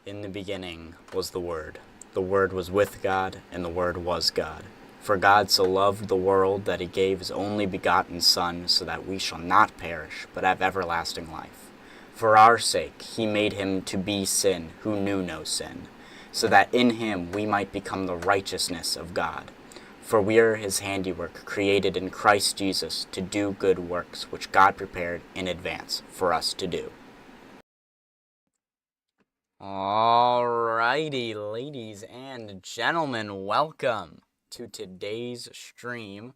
In the beginning was the Word. The Word was with God, and the Word was God. For God so loved the world that he gave his only begotten Son, so that we shall not perish, but have everlasting life. For our sake he made him to be sin who knew no sin, so that in him we might become the righteousness of God. For we are his handiwork, created in Christ Jesus to do good works, which God prepared in advance for us to do. Alrighty, ladies and gentlemen, welcome to today's stream.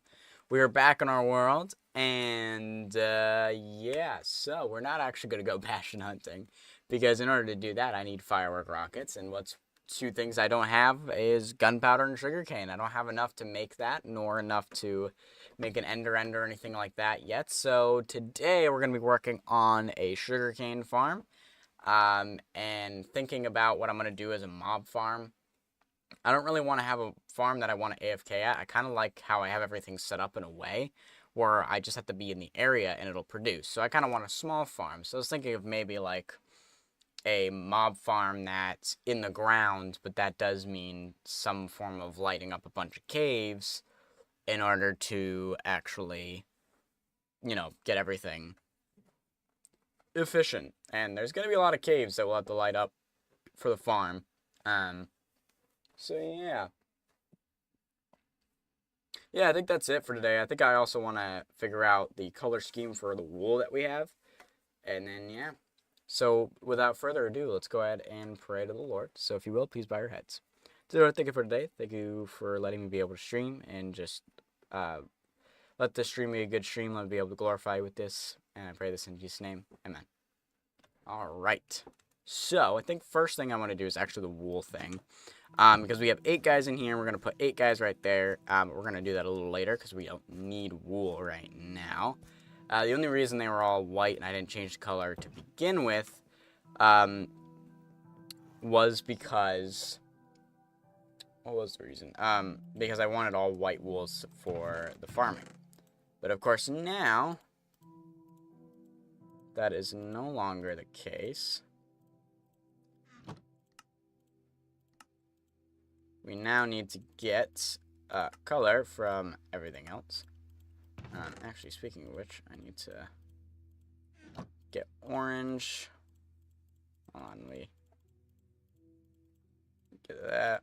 We are back in our world, and so we're not actually going to go passion hunting, because in order to do that, I need firework rockets, and what's two things I don't have is gunpowder and sugarcane. I don't have enough to make that, nor enough to make an ender or anything like that yet, so today we're going to be working on a sugarcane farm. And thinking about what I'm going to do as a mob farm. I don't really want to have a farm that I want to AFK at. I kind of like how I have everything set up in a way where I just have to be in the area and it'll produce. So I kind of want a small farm. So I was thinking of maybe like a mob farm that's in the ground, but that does mean some form of lighting up a bunch of caves in order to actually, get everything efficient. And there's going to be a lot of caves that we'll have to light up for the farm. So yeah. I think that's it for today. I think I also want to figure out the color scheme for the wool that we have. And then, yeah. So without further ado, let's go ahead and pray to the Lord. So if you will, please bow your heads. So Lord, thank you for today. Thank you for letting me be able to stream and just let this stream be a good stream. Let me be able to glorify you with this. And I pray this in Jesus' name. Amen. All right. So I think first thing I want to do is actually the wool thing. Because we have 8 guys in here. We're going to put 8 guys right there. We're going to do that a little later because we don't need wool right now. The only reason they were all white and I didn't change the color to begin with was because... What was the reason? Because I wanted all white wools for the farming. But of course now, that is no longer the case. We now need to get color from everything else. Actually, speaking of which, I need to get orange. Hold on, we get that.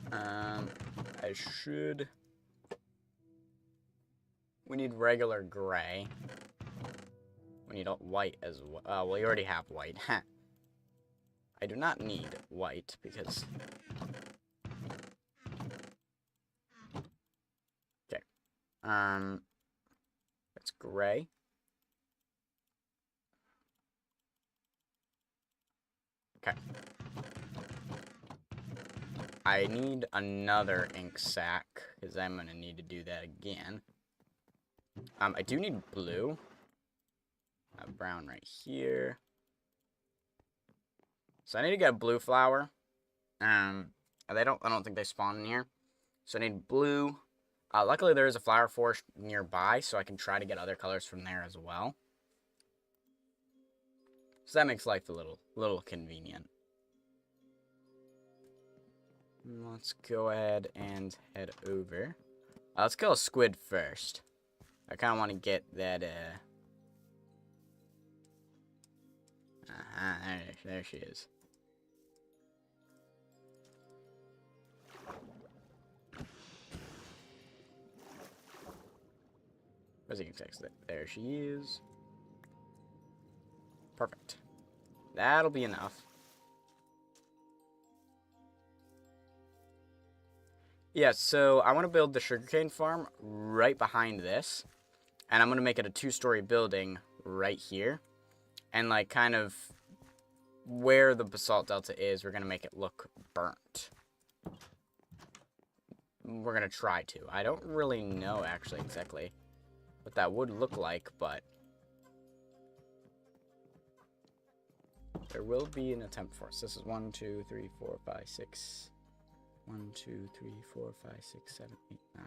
I should... We need regular gray. We need white as well. Well, we already have white. I do not need white because... Okay. That's gray. Okay. I need another ink sac, because I'm going to need to do that again. I do need blue. Brown right here. So I need to get a blue flower. I don't think they spawn in here. So I need blue. Luckily there is a flower forest nearby, so I can try to get other colors from there as well. So that makes life a little convenient. Let's go ahead and head over. Let's kill a squid first. I kind of want to get that, there she is. Where's the text? There she is. Perfect. That'll be enough. Yeah, so I want to build the sugarcane farm right behind this. And I'm going to make it a 2-story building right here. And, like, kind of where the basalt delta is, we're going to make it look burnt. We're going to try to. I don't really know, actually, exactly what that would look like, but there will be an attempt for us. This is 1, 2, 3, 4, 5, 6. 1, 2, 3, 4, 5, 6, 7, 8, 9.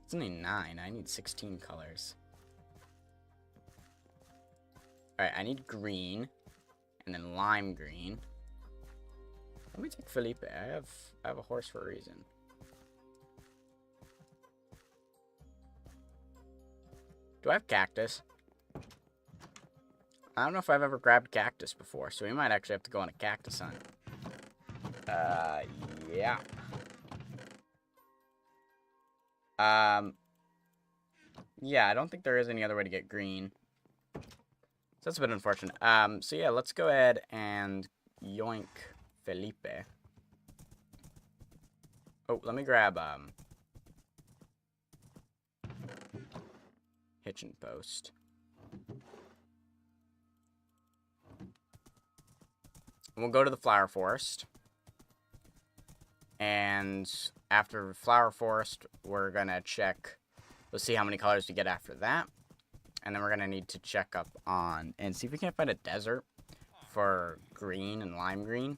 It's only 9. I need 16 colors. Alright, I need green. And then lime green. Let me take Felipe. I have a horse for a reason. Do I have cactus? I don't know if I've ever grabbed cactus before, so we might actually have to go on a cactus hunt. Yeah. Yeah, I don't think there is any other way to get green. So that's a bit unfortunate. So yeah, let's go ahead and yoink Felipe. Oh, let me grab, hitching post. We'll go to the flower forest. And after flower forest, we're gonna check. We'll see how many colors we get after that. And then we're gonna need to check up on and see if we can't find a desert for green and lime green.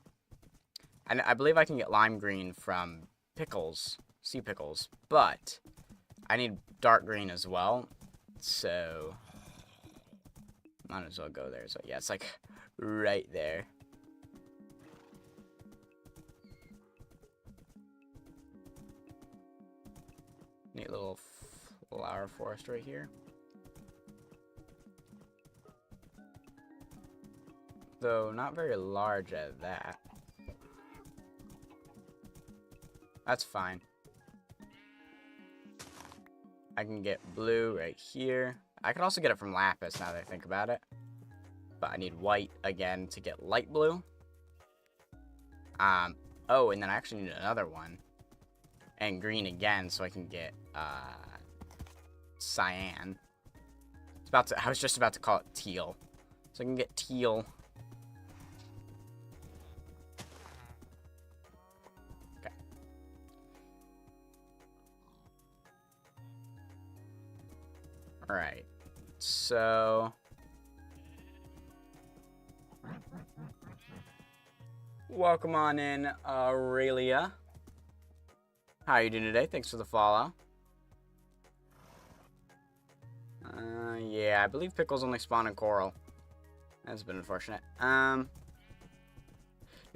And I believe I can get lime green from pickles, sea pickles, but I need dark green as well. So might as well go there. So yeah, it's like right there. Neat little flower forest right here. Though not very large at that. That's fine. I can get blue right here. I could also get it from lapis now that I think about it. But I need white again to get light blue. Oh, and then I actually need another one. And green again so I can get cyan. I was just about to call it teal. So I can get teal. Okay. Alright. So welcome on in, Aurelia. How are you doing today? Thanks for the follow. Yeah, I believe pickles only spawn in coral. That's been unfortunate. I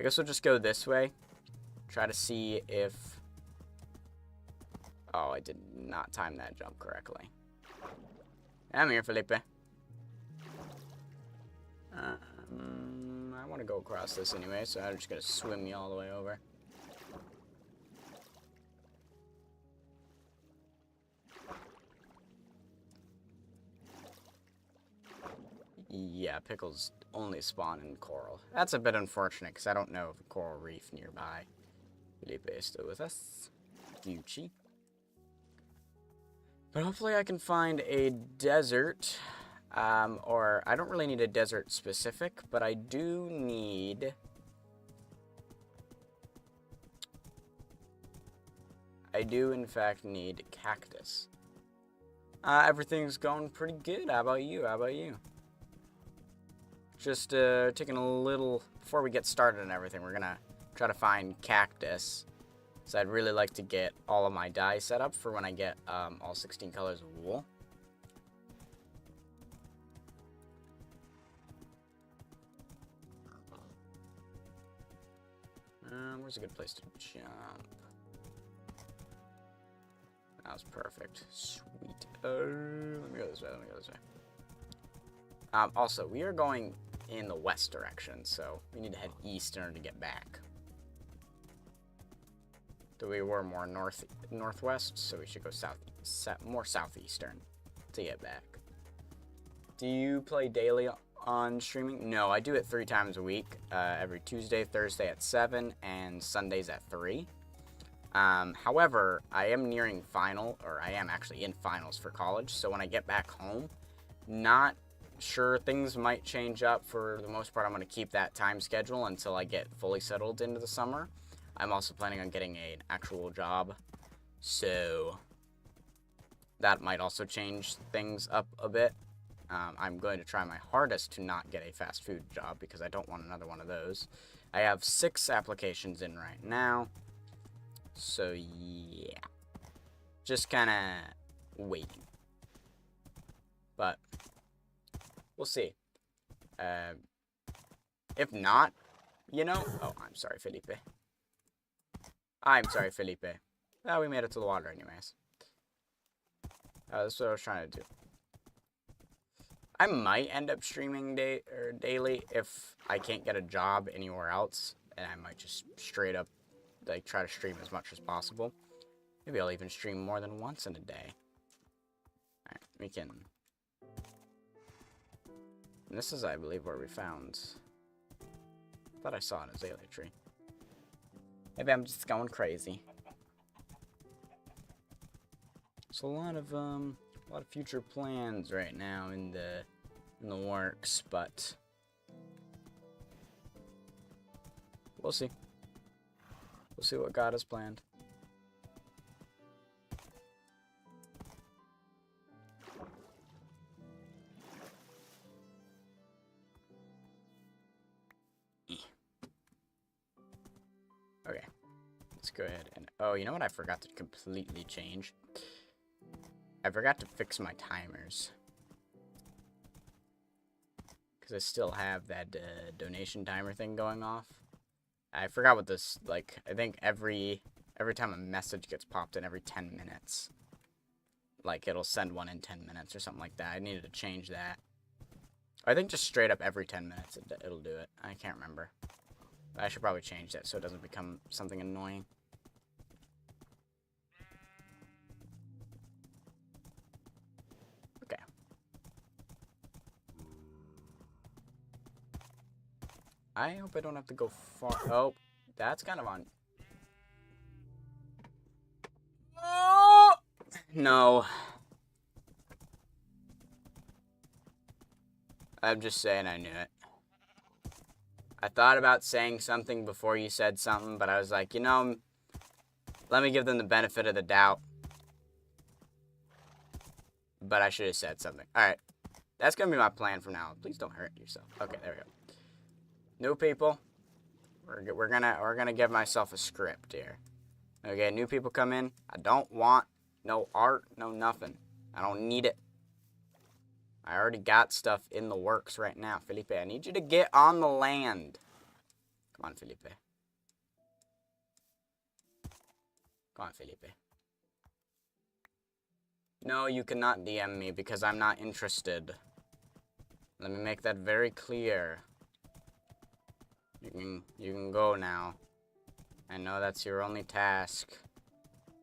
guess we'll just go this way. Try to see if... Oh, I did not time that jump correctly. I'm here, Felipe. I want to go across this anyway, so I'm just going to swim me all the way over. Yeah, pickles only spawn in coral. That's a bit unfortunate, because I don't know of a coral reef nearby. Felipe is still with us. Gucci. But hopefully I can find a desert. Or, I don't really need a desert specific, but I do need... I do, in fact, need cactus. Everything's going pretty good. How about you? How about you? Just taking a little... Before we get started and everything, we're gonna try to find cactus. So I'd really like to get all of my dye set up for when I get all 16 colors of wool. Where's a good place to jump? That was perfect. Sweet. Let me go this way. Let me go this way. Also, we are going in the west direction, so we need to head east in order to get back. So we were more northwest, so we should go more southeastern to get back. Do you play daily on streaming? No, I do it 3 times a week. Every Tuesday, Thursday at 7, and Sundays at 3. However, I am nearing I am actually in finals for college, so when I get back home, not sure, things might change up. For the most part, I'm going to keep that time schedule until I get fully settled into the summer. I'm also planning on getting an actual job, so that might also change things up a bit. I'm going to try my hardest to not get a fast food job because I don't want another one of those. I have 6 applications in right now, so yeah, just kind of waiting, but we'll see. If not, you know... Oh, I'm sorry, Felipe. I'm sorry, Felipe. Oh, we made it to the water anyways. That's what I was trying to do. I might end up streaming daily if I can't get a job anywhere else. And I might just straight up, like, try to stream as much as possible. Maybe I'll even stream more than once in a day. Alright, we can... And this is, I believe, where we found... I thought I saw an azalea tree. Maybe I'm just going crazy. So a lot of future plans right now in the works, but we'll see. We'll see what God has planned. Okay, let's go ahead and... Oh, you know what I forgot to completely change? I forgot to fix my timers. Because I still have that donation timer thing going off. I forgot what this, like, I think every time a message gets popped in every 10 minutes. Like, it'll send one in 10 minutes or something like that. I needed to change that. I think just straight up every 10 minutes it'll do it. I can't remember. I should probably change that so it doesn't become something annoying. Okay. I hope I don't have to go far. Oh, that's kind of on. Oh! No. I'm just saying I knew it. I thought about saying something before you said something, but I was like, you know, let me give them the benefit of the doubt. But I should have said something. Alright. That's going to be my plan from now on. Please don't hurt yourself. Okay, there we go. New people. We're gonna give myself a script here. Okay, new people come in. I don't want no art, no nothing. I don't need it. I already got stuff in the works right now. Felipe, I need you to get on the land. Come on, Felipe. Come on, Felipe. No, you cannot DM me because I'm not interested. Let me make that very clear. You can go now. I know that's your only task.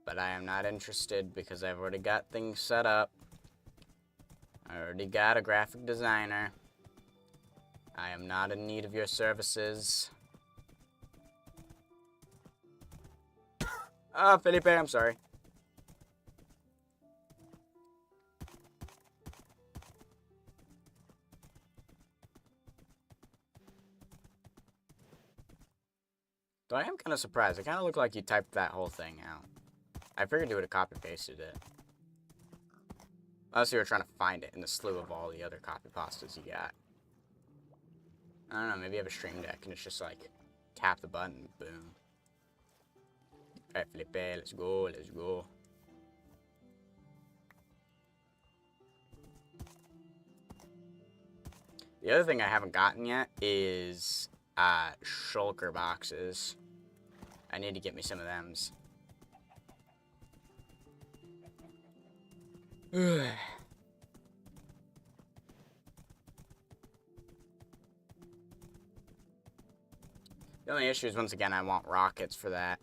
But I am not interested because I've already got things set up. I already got a graphic designer. I am not in need of your services. Oh, Felipe, I'm sorry. Though I am kind of surprised. It kind of looked like you typed that whole thing out. I figured you would have copy-pasted it. Unless you were trying to find it in the slew of all the other copy pastas you got. I don't know, maybe you have a stream deck and it's just like, tap the button, boom. Alright, Felipe, let's go, let's go. The other thing I haven't gotten yet is shulker boxes. I need to get me some of thems. The only issue is, once again, I want rockets for that.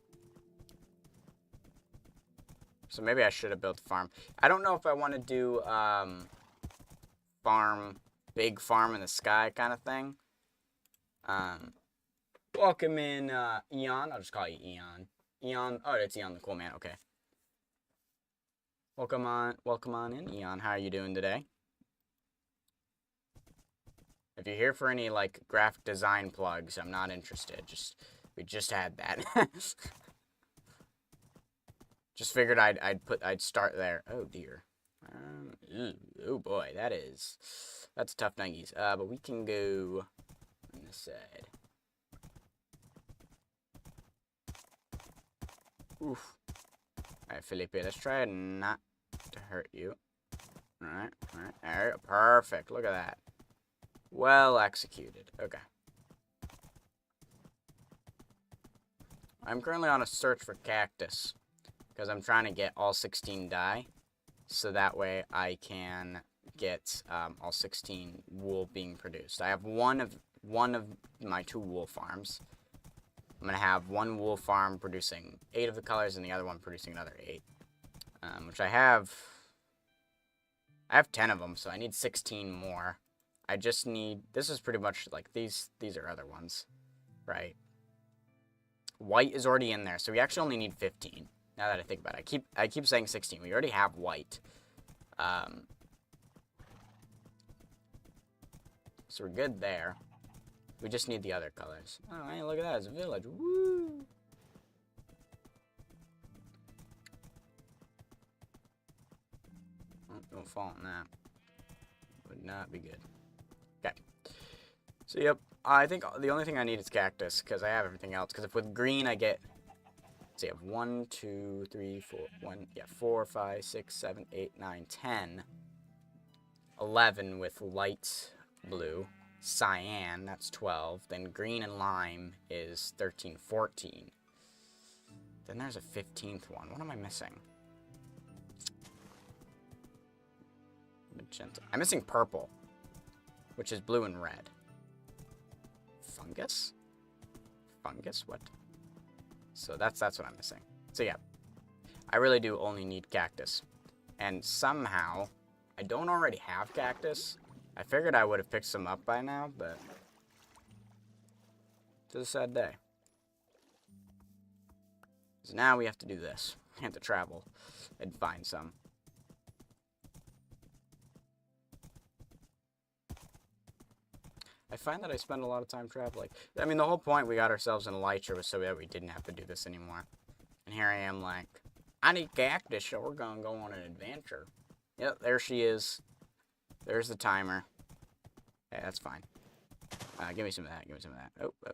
So maybe I should have built a farm. I don't know if I want to do big farm in the sky kind of thing. Welcome in, Eon. I'll just call you Eon. Eon. Oh, it's Eon the Cool Man. Okay. Welcome on in, Eon. How are you doing today? If you're here for any, like, graphic design plugs, I'm not interested. We just had that. Just figured I'd start there. Oh dear. Oh boy, that's tough nuggies. But we can go on this side. Oof. Alright, Felipe, let's try not to hurt you. Alright, perfect. Look at that. Well executed. Okay. I'm currently on a search for cactus. Because I'm trying to get all 16 dye. So that way I can get all 16 wool being produced. I have one of my 2 wool farms. I'm going to have one wool farm producing 8 of the colors and the other one producing another 8. Which I have 10 of them, so I need 16 more. I just need, this is pretty much like these are other ones, right? White is already in there, so we actually only need 15. Now that I think about it, I keep saying 16. We already have white. So we're good there. We just need the other colors. Oh, hey, look at that. It's a village. Woo! Oh, don't fall in that. Would not be good. Okay. So, yep. I think the only thing I need is cactus, because I have everything else. Because if with green I get... So you have 1, 2, 3, 4, 4, 5, 6, 7, 8, 9, 10. 11 with light blue. Cyan, that's 12. Then green and lime is 13, 14. Then there's a 15th one. What am I missing? Magenta. I'm missing purple, which is blue and red. Fungus? Fungus? What? So that's what I'm missing. So yeah, I really do only need cactus. And somehow, I don't already have cactus. I figured I would have picked some up by now, but it's a sad day. So now we have to do this. We have to travel and find some. I find that I spend a lot of time traveling. I mean, the whole point we got ourselves in Elytra was so that we didn't have to do this anymore. And here I am like, I need cactus, so we're going to go on an adventure. Yep, there she is. There's the timer. Okay, that's fine. Give me some of that. Give me some of that. Oh, oh.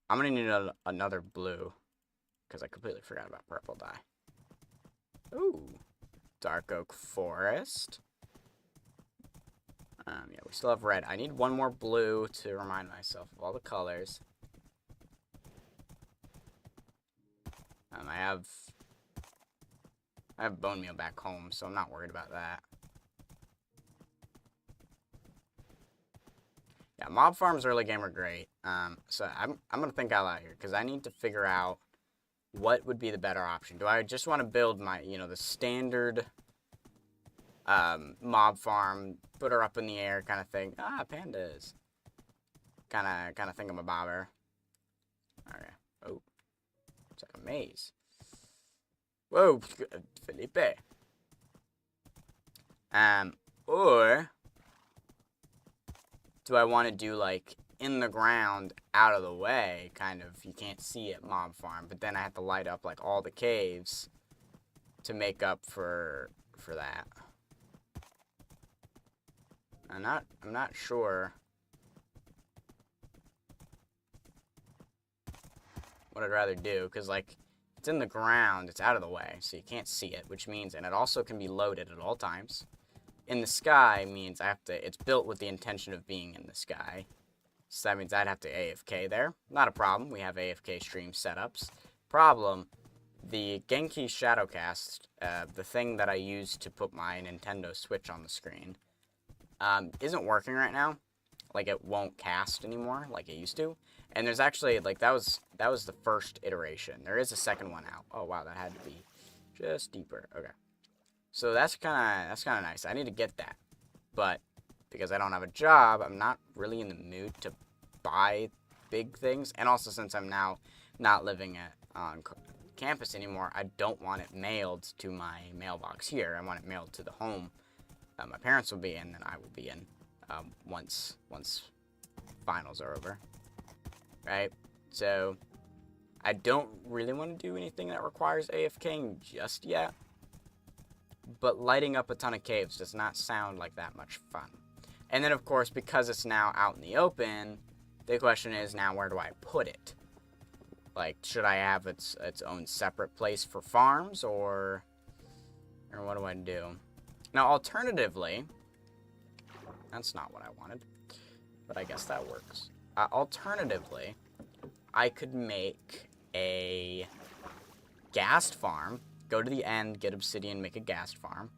I'm going to need another blue. Because I completely forgot about purple dye. Ooh. Dark oak forest. Yeah, we still have red. I need one more blue to remind myself of all the colors. I have bone meal back home, so I'm not worried about that. Yeah, mob farms early game are great. So I'm gonna think out loud here because I need to figure out what would be the better option. Do I just want to build my, the standard mob farm, put her up in the air kind of thing? Ah, pandas. Kind of thingamabobber. Okay. Oh, it's like a maze. Whoa, Felipe. Or do I want to do like in the ground, out of the way, kind of, you can't see it mob farm, but then I have to light up like all the caves to make up for that. I'm not sure what I'd rather do, because like it's in the ground, it's out of the way, so you can't see it, which means, and it also can be loaded at all times. In the sky means it's built with the intention of being in the sky. So that means I'd have to AFK there. Not a problem, we have AFK stream setups. Problem, the Genki Shadowcast, the thing that I use to put my Nintendo Switch on the screen, isn't working right now. Like, it won't cast anymore like it used to. And there's actually, like, that was the first iteration. There is a second one out. Oh, wow, that had to be just deeper. Okay. So that's kind of nice. I need to get that. But because I don't have a job, I'm not really in the mood to buy big things. And also, since I'm now not living on campus anymore, I don't want it mailed to my mailbox here. I want it mailed to the home that my parents will be in and I will be in once finals are over. Right? So I don't really want to do anything that requires AFKing just yet. But lighting up a ton of caves does not sound like that much fun. And then, of course, because it's now out in the open, the question is now, where do I put it? Like, should I have its own separate place for farms, or what do I do? Now, alternatively, that's not what I wanted, but I guess that works. Alternatively, I could make a ghast farm. Go to the end, get obsidian, make a ghast farm.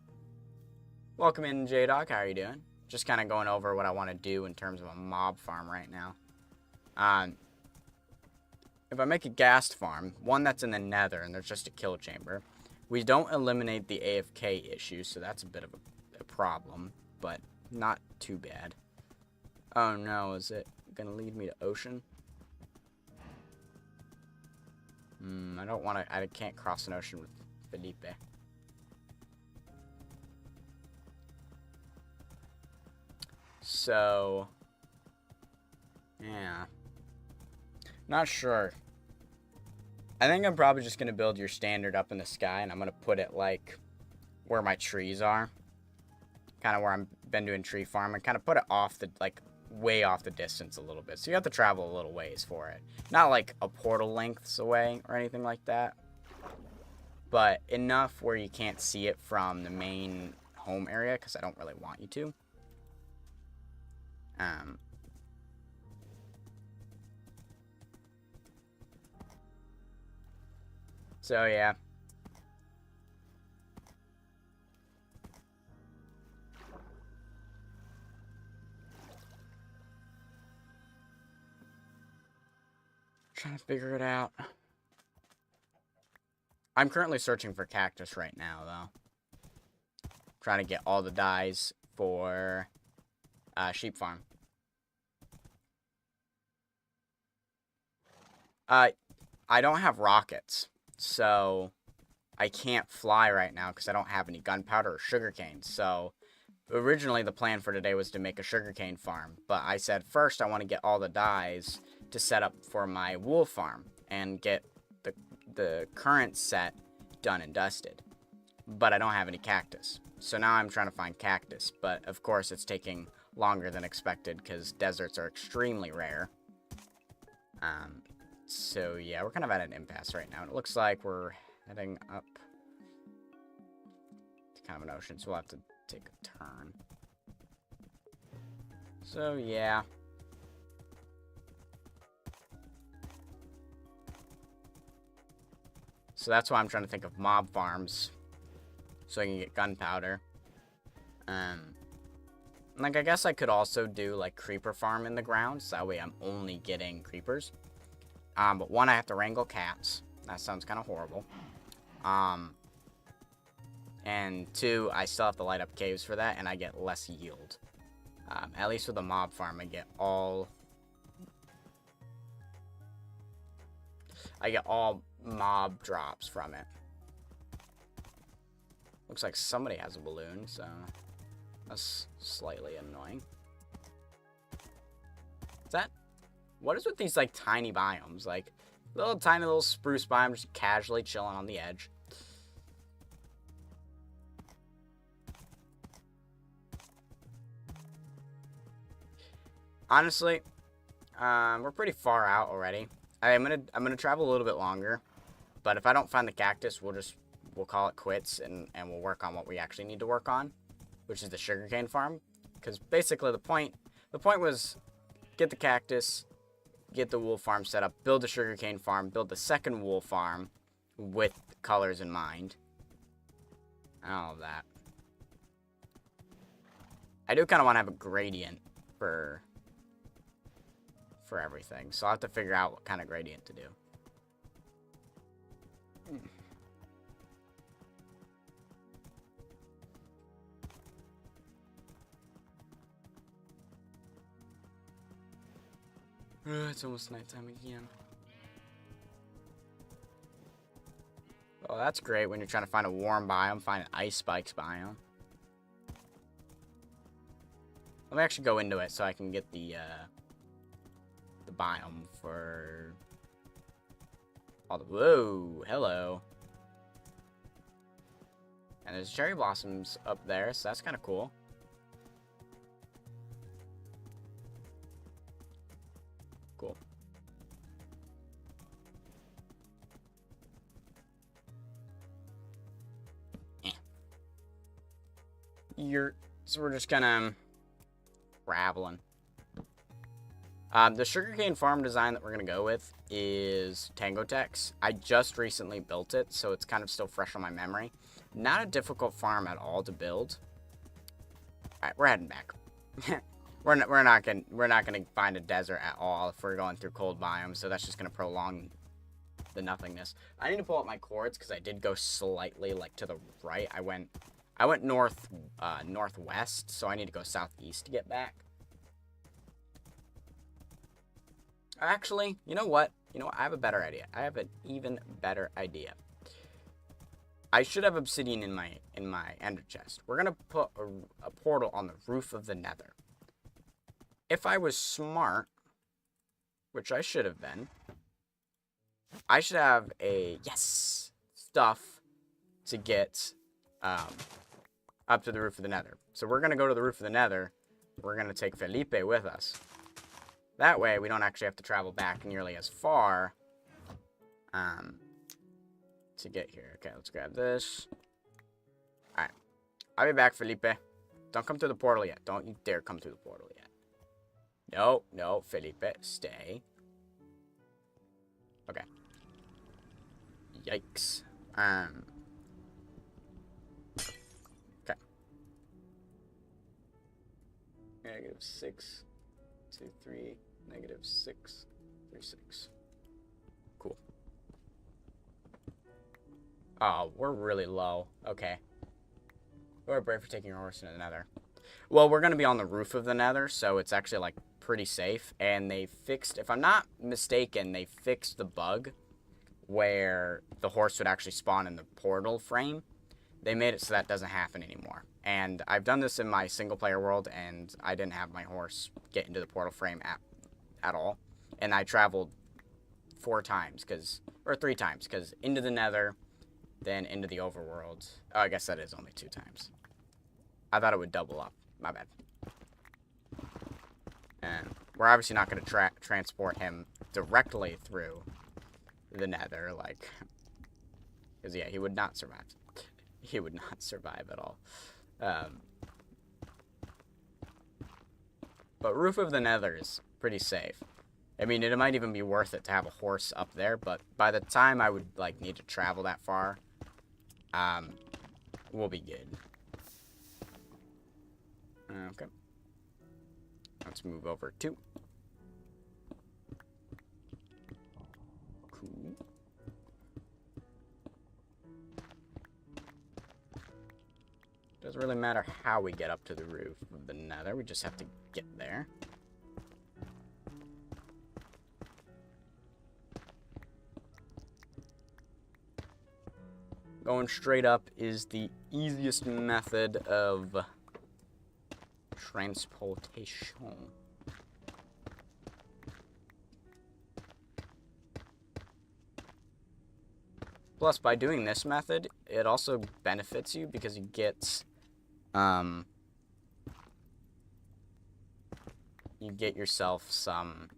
Welcome in, J-Dog. How are you doing? Just kind of going over what I want to do in terms of a mob farm right now. If I make a ghast farm, one that's in the nether, and there's just a kill chamber, we don't eliminate the AFK issue, so that's a bit of a problem, but not too bad. Oh no, is it going to lead me to ocean? I don't want to, I can't cross an ocean with Felipe. So, yeah. Not sure. I think I'm probably just going to build your standard up in the sky, and I'm going to put it, like, where my trees are. Kind of where I've been doing tree farm, and kind of put it off the, like, way off the distance a little bit. So you have to travel a little ways for it. Not, like, a portal lengths away or anything like that. But enough where you can't see it from the main home area, because I don't really want you to. So, yeah. Trying to figure it out. I'm currently searching for cactus right now, though. Trying to get all the dyes for sheep farm. I don't have rockets, so I can't fly right now because I don't have any gunpowder or sugarcane. So originally the plan for today was to make a sugarcane farm, but I said first I want to get all the dyes to set up for my wool farm and get the current set done and dusted. But I don't have any cactus. So now I'm trying to find cactus, but of course it's taking longer than expected because deserts are extremely rare. So yeah, we're kind of at an impasse right now. It looks like we're heading up to kind of an ocean, so we'll have to take a turn. So yeah. So that's why I'm trying to think of mob farms so I can get gunpowder. Like, I guess I could also do, like, creeper farm in the ground, so that way I'm only getting creepers. But one, I have to wrangle cats. That sounds kind of horrible. And two, I still have to light up caves for that, and I get less yield. At least with a mob farm, I get all mob drops from it. Looks like somebody has a balloon, so that's slightly annoying. Is that... What is with these, like, tiny biomes? Like, tiny little spruce biome just casually chilling on the edge. Honestly, we're pretty far out already. I'm gonna travel a little bit longer, but if I don't find the cactus, we'll call it quits and we'll work on what we actually need to work on, which is the sugarcane farm. Because basically the point was get the cactus, get the wool farm set up, build the sugarcane farm, build the second wool farm with colors in mind, and all of that. I do kind of want to have a gradient for everything, so I'll have to figure out what kind of gradient to do. It's almost nighttime again. Oh, that's great when you're trying to find a warm biome, find an ice spikes biome. Let me actually go into it so I can get the biome for all the... Whoa, hello. And there's cherry blossoms up there, so that's kind of cool. Cool. So we're just kind of traveling. The sugarcane farm design that we're going to go with is Tangotex. I just recently built it, so it's kind of still fresh on my memory. Not a difficult farm at all to build. Alright, we're heading back. we're not gonna find a desert at all if we're going through cold biomes, so that's just gonna prolong the nothingness. I need to pull up my chords because I did go slightly like to the right. I went northwest, so I need to go southeast to get back. Actually, you know what? I have a better idea. I have an even better idea. I should have obsidian in my ender chest. We're gonna put a portal on the roof of the nether. If I was smart, which I should have been, I should have a stuff to get up to the roof of the nether. So we're gonna go to the roof of the nether. We're gonna take Felipe with us. That way we don't actually have to travel back nearly as far to get here. Okay, let's grab this. Alright. I'll be back, Felipe. Don't come through the portal yet. Don't you dare come through the portal yet. No, Felipe. Stay. Okay. Yikes. Okay. -6, 2, 3, -6, 3, 6. Cool. Oh, we're really low. Okay. We're brave for taking your horse into the nether. Well, we're going to be on the roof of the nether, so it's actually, like, pretty safe. And they fixed, if I'm not mistaken, they fixed the bug where the horse would actually spawn in the portal frame. They made it so that doesn't happen anymore. And I've done this in my single-player world, and I didn't have my horse get into the portal frame at all. And I traveled 3 times, because into the nether, then into the overworld. Oh, I guess that is only 2 times. I thought it would double up. My bad. And we're obviously not going to transport him directly through the nether, like, because, yeah, he would not survive. He would not survive at all. But roof of the nether is pretty safe. I mean, it might even be worth it to have a horse up there, but by the time I would, like, need to travel that far, we'll be good. Okay. Let's move over to. Cool. Doesn't really matter how we get up to the roof of the nether, we just have to get there. Going straight up is the easiest method of transportation. Plus, by doing this method, it also benefits you because you get yourself some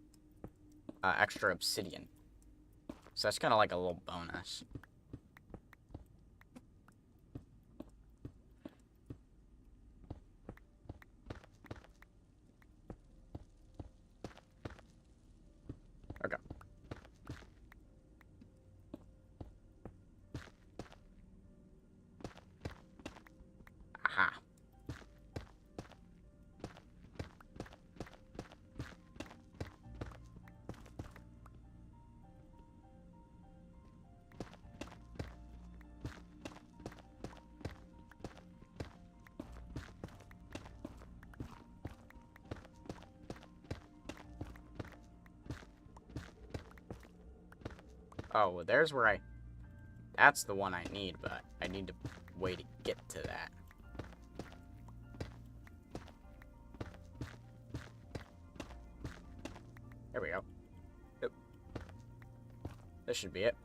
extra obsidian. So that's kind of like a little bonus. Okay. Aha. Oh, well, there's where that's the one I need, but I need to wait to get to that. There we go. Yep. This should be it.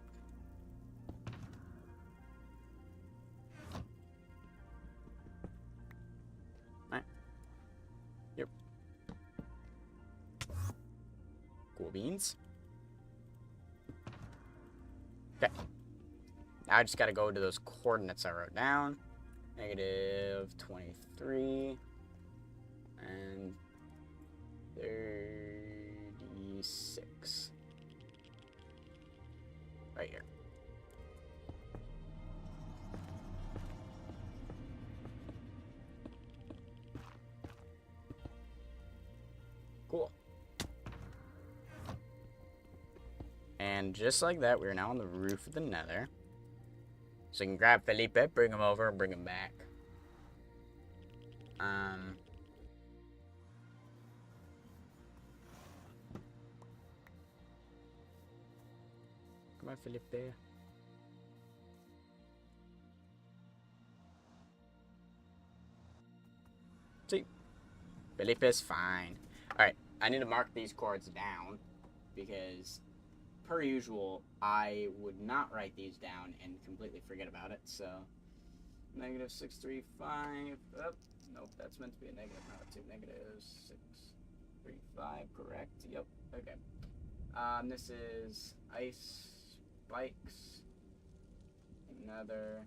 Alright. Yep. Cool beans. Okay. Now I just gotta go to those coordinates I wrote down. -23 and 30. 6. Right here. Cool. And just like that, we're now on the roof of the Nether. So you can grab Felipe, bring him over, and bring him back. Come on, Felipe. See? Felipe's fine. Alright, I need to mark these chords down because, per usual, I would not write these down and completely forget about it. So, negative 635. Oh, nope, that's meant to be a negative, not a 2. Negative 635, correct? Yep, okay. This is ice spikes. Another.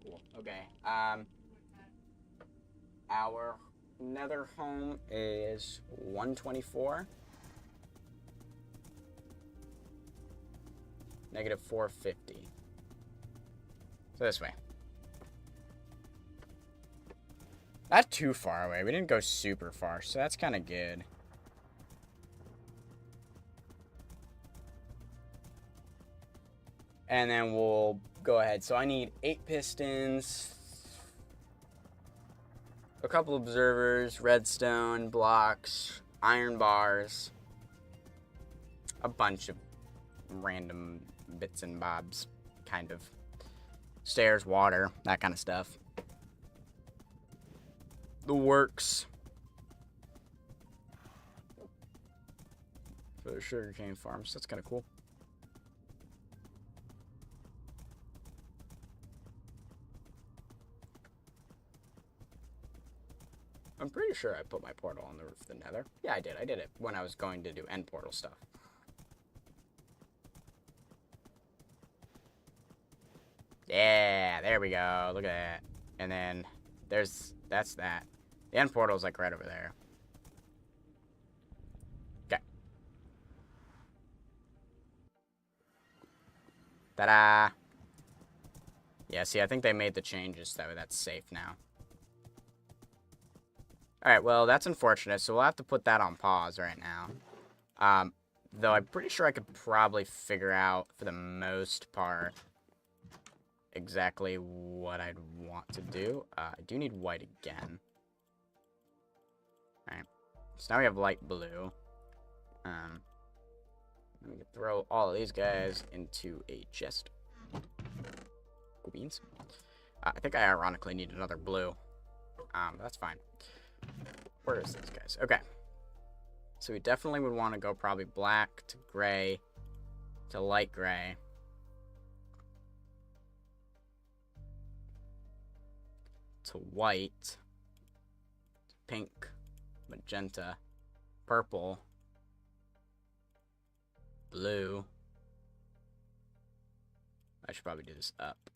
Cool. Okay. Our Nether home is 124. Negative 450. So this way. Not too far away. We didn't go super far, so that's kind of good. And then we'll go ahead. So I need 8 pistons, a couple observers, redstone, blocks, iron bars, a bunch of random bits and bobs, kind of. Stairs, water, that kind of stuff. The works. For the sugarcane farms, that's kind of cool. I'm pretty sure I put my portal on the roof of the Nether. Yeah, I did. I did it when I was going to do end portal stuff. Yeah, there we go. Look at that. And then that's that. The end portal is like right over there. Okay. Ta-da! Yeah, see, I think they made the changes, so that's safe now. Alright, well, that's unfortunate, so we'll have to put that on pause right now. Though I'm pretty sure I could probably figure out, for the most part, exactly what I'd want to do. I do need white again. Alright, so now we have light blue. We can throw all of these guys into a chest. Cool beans. I think I ironically need another blue. That's fine. Where is these guys? Okay. So we definitely would want to go probably black to gray to light gray. To white. To pink. Magenta. Purple. Blue. I should probably do this up.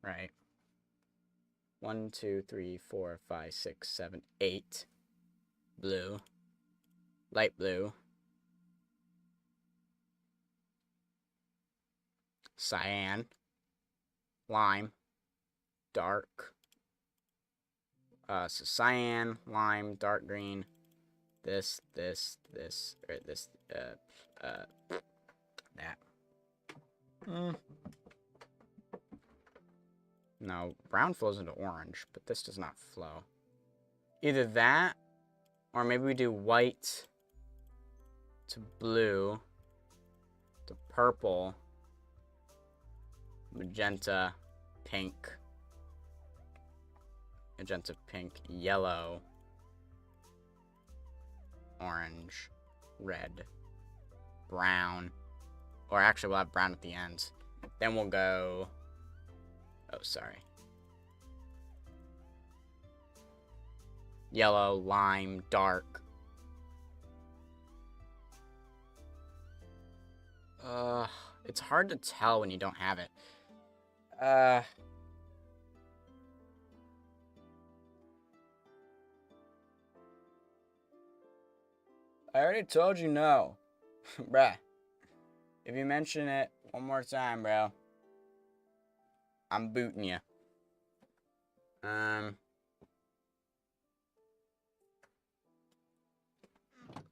Right. 1, 2, 3, 4, 5, 6, 7, 8. Blue. Light blue. Cyan. Lime. Dark. So cyan, lime, dark green. This, or this, that. No, brown flows into orange, but this does not flow. Either that, or maybe we do white to blue to purple, magenta, pink, magenta, pink, yellow, orange, red, brown, or actually we'll have brown at the end. Then we'll go... Oh, sorry. Yellow, lime, dark. It's hard to tell when you don't have it. I already told you no. Bruh. If you mention it one more time, bro, I'm booting you.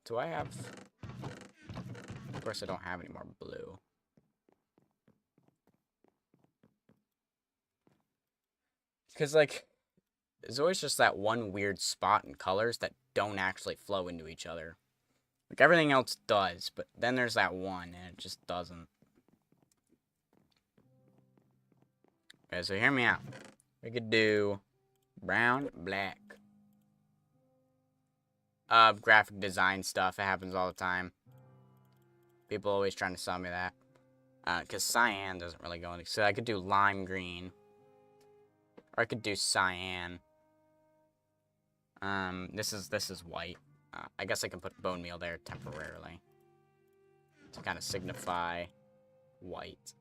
Do I have... Of course I don't have any more blue. Because, like, there's always just that one weird spot in colors that don't actually flow into each other. Like, everything else does, but then there's that one, and it just doesn't. Okay, so hear me out. We could do brown, black. Graphic design stuff. It happens all the time. People always trying to sell me that. Because cyan doesn't really go in. So I could do lime green. Or I could do cyan. This is white. I guess I can put bone meal there temporarily. To kind of signify white.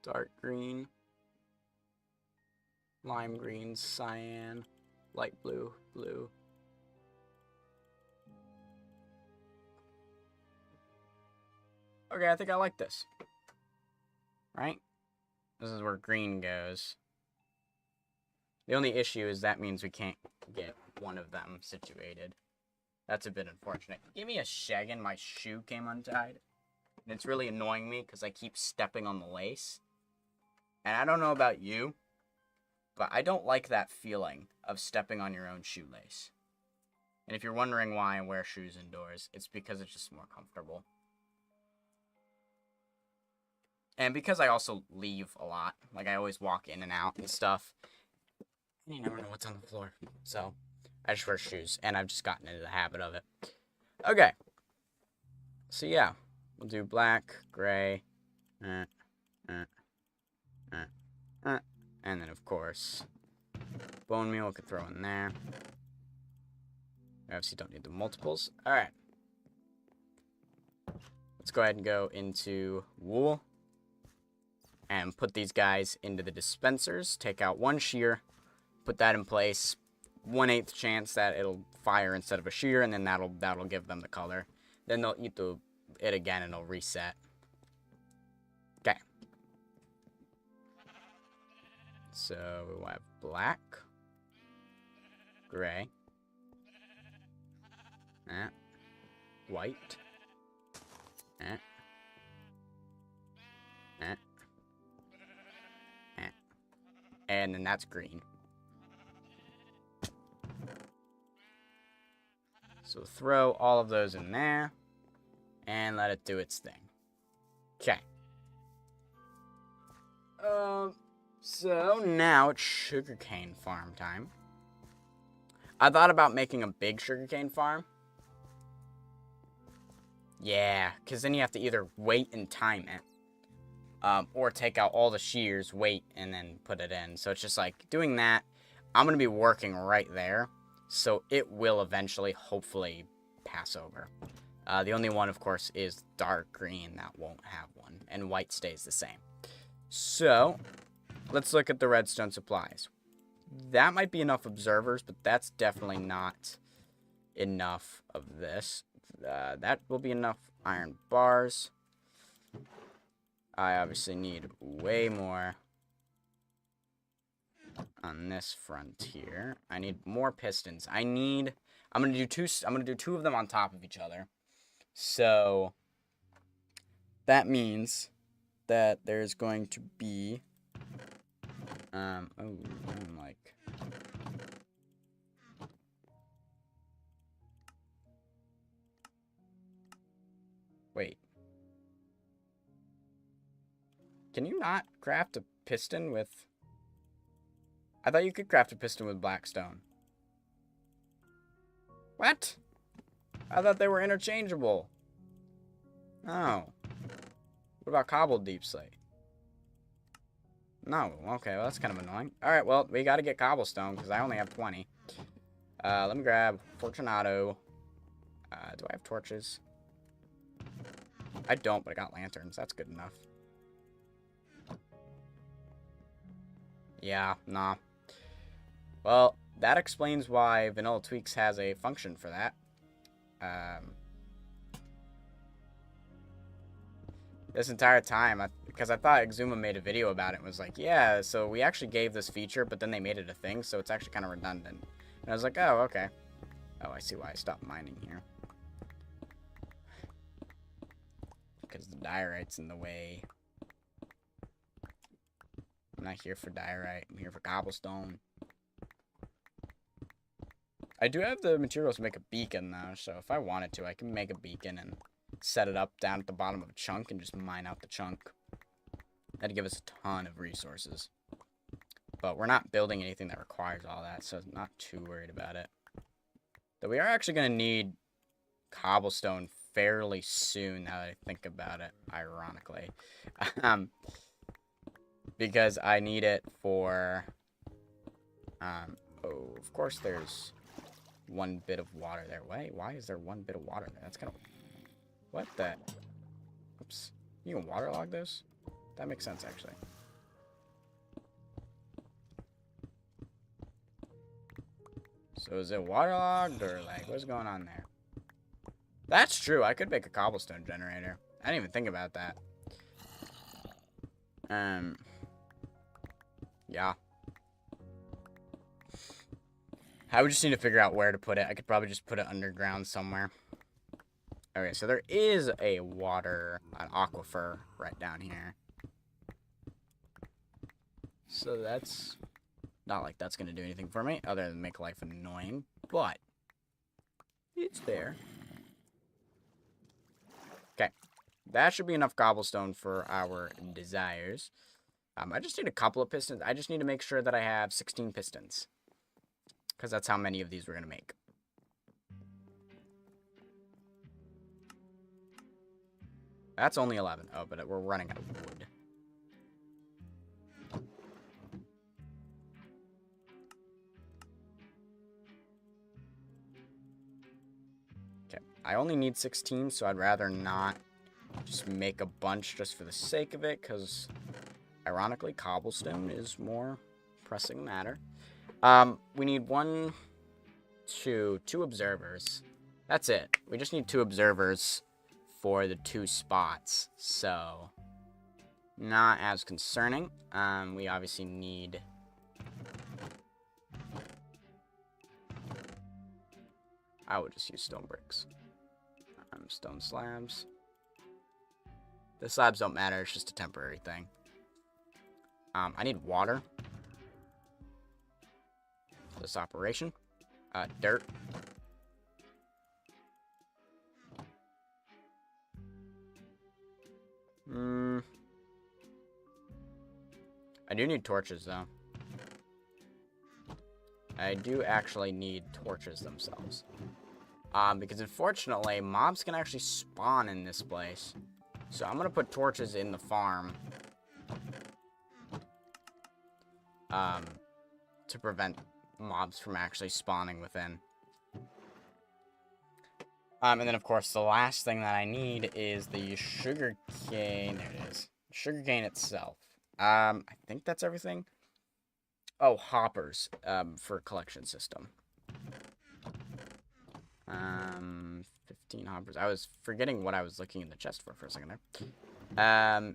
Dark green. Lime green, cyan, light blue, blue. Okay, I think I like this. Right? This is where green goes. The only issue is that means we can't get one of them situated. That's a bit unfortunate. Give me a shaggin', my shoe came untied. And it's really annoying me because I keep stepping on the lace. And I don't know about you, but I don't like that feeling of stepping on your own shoelace. And if you're wondering why I wear shoes indoors, it's because it's just more comfortable. And because I also leave a lot. Like, I always walk in and out and stuff. And you never know what's on the floor. So, I just wear shoes. And I've just gotten into the habit of it. Okay. So, yeah. We'll do black, gray. And then, of course, bone meal we could throw in there. We obviously don't need the multiples. Alright. Let's go ahead and go into wool. And put these guys into the dispensers. Take out one shear. Put that in place. 1/8 chance that it'll fire instead of a shear. And then that'll give them the color. Then they'll eat it again and it'll reset. Okay. So we'll have black. Gray. White. And then that's green. So throw all of those in there. And let it do its thing. Okay. So now it's sugarcane farm time. I thought about making a big sugarcane farm. Yeah, because then you have to either wait and time it. Or take out all the shears, wait, and then put it in. So it's just like, doing that, I'm going to be working right there. So it will eventually, hopefully, pass over. The only one, of course, is dark green. That won't have one. And white stays the same. So, let's look at the redstone supplies. That might be enough observers, but that's definitely not enough of this. That will be enough iron bars. I obviously need way more on this front here. I need more pistons. I'm gonna do two of them on top of each other. So that means that there's going to be wait. Can you not craft a piston with... I thought you could craft a piston with black stone. What? I thought they were interchangeable. Oh. What about cobbled deep slate? No. Okay, well, that's kind of annoying. Alright, well, we gotta get cobblestone, because I only have 20. Let me grab Fortunato. Do I have torches? I don't, but I got lanterns. That's good enough. Yeah, nah. Well, that explains why Vanilla Tweaks has a function for that. This entire time, because I thought Exuma made a video about it and was like, yeah, so we actually gave this feature, but then they made it a thing, so it's actually kind of redundant. And I was like, oh, okay. Oh, I see why I stopped mining here. Because the diorite's in the way. I'm not here for diorite. I'm here for cobblestone. I do have the materials to make a beacon, though, so if I wanted to, I can make a beacon and set it up down at the bottom of a chunk and just mine out the chunk. That'd give us a ton of resources. But we're not building anything that requires all that, so I'm not too worried about it. Though we are actually going to need cobblestone fairly soon, now that I think about it, ironically. Because I need it for... oh, of course there's one bit of water there. Why is there one bit of water there? That's kind of... What the... Oops. You can waterlog those? That makes sense, actually. So is it waterlogged, or, like, what's going on there? That's true. I could make a cobblestone generator. I didn't even think about that. Yeah. I would just need to figure out where to put it. I could probably just put it underground somewhere. Okay, so there is an aquifer right down here. So that's not like that's going to do anything for me, other than make life annoying, but it's there. Okay, that should be enough cobblestone for our desires. I just need a couple of pistons. I just need to make sure that I have 16 pistons, because that's how many of these we're going to make. That's only 11. Oh, but we're running out of wood. Okay, I only need 16, so I'd rather not just make a bunch just for the sake of it, because, ironically, cobblestone is more pressing matter. We need two observers. That's it. We just need 2 observers for the 2 spots, so not as concerning. We obviously need... I would just use stone bricks. Stone slabs. The slabs don't matter, it's just a temporary thing. I need water for this operation. Dirt. I do need torches, though. I do actually need torches themselves. Because unfortunately, mobs can actually spawn in this place. So I'm going to put torches in the farm. To prevent mobs from actually spawning within. And then, of course, the last thing that I need is the sugarcane. There it is. Sugarcane itself. I think that's everything. Oh, hoppers, for collection system. 15 hoppers. I was forgetting what I was looking in the chest for a second there.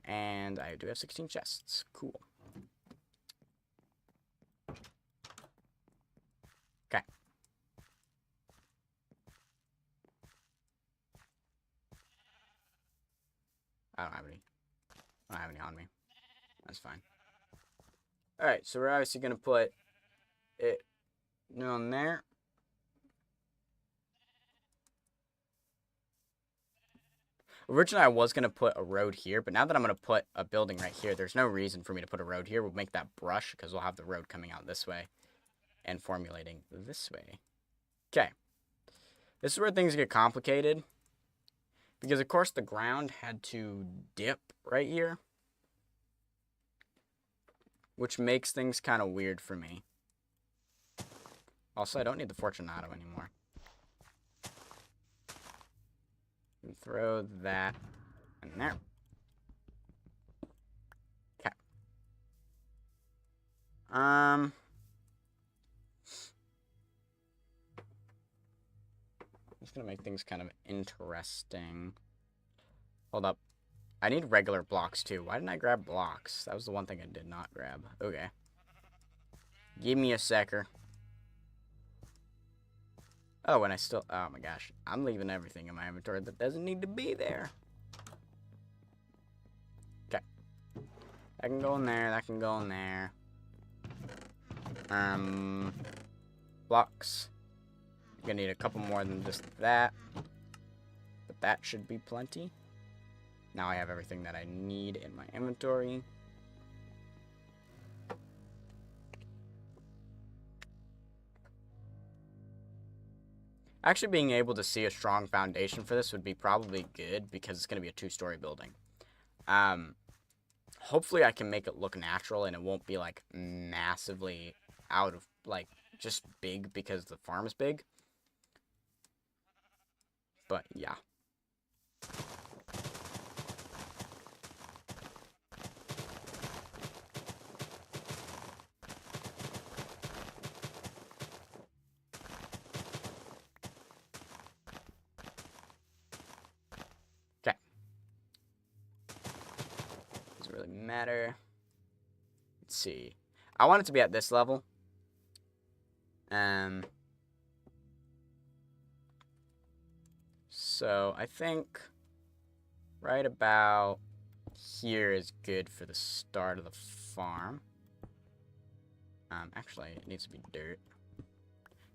And I do have 16 chests. Cool. Okay. I don't have any on me. That's fine. Alright, so we're obviously going to put it on there. Originally, I was going to put a road here, but now that I'm going to put a building right here, there's no reason for me to put a road here. We'll make that brush, because we'll have the road coming out this way and formulating this way. Okay. This is where things get complicated. Because, of course, the ground had to dip right here. Which makes things kind of weird for me. Also, I don't need the Fortunato anymore. And throw that in there. Okay. It's gonna make things kind of interesting. Hold up. I need regular blocks too. Why didn't I grab blocks? That was the one thing I did not grab. Okay. Give me a second. Oh, and I still... Oh my gosh. I'm leaving everything in my inventory that doesn't need to be there. Okay. That can go in there. That can go in there. Blocks. I'm gonna need a couple more than just that. But that should be plenty. Now I have everything that I need in my inventory. Actually, being able to see a strong foundation for this would be probably good because it's going to be a 2-story building. Hopefully I can make it look natural and it won't be, like, massively out of, like, just big because the farm is big. But, yeah. Okay. Doesn't really matter. Let's see. I want it to be at this level. So, I think right about here is good for the start of the farm. Actually, it needs to be dirt.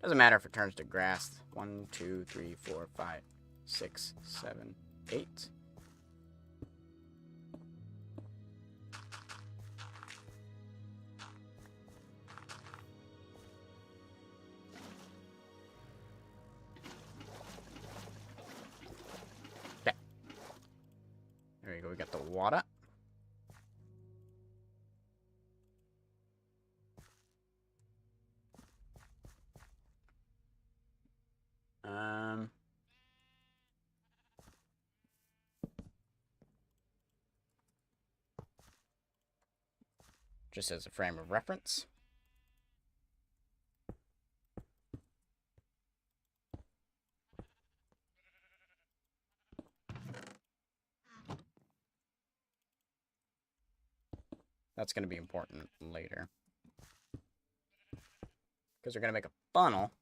Doesn't matter if it turns to grass. 1, 2, 3, 4, 5, 6, 7, 8. Okay. There we go. We got the water. Just as a frame of reference. That's going to be important later. Because we're going to make a funnel.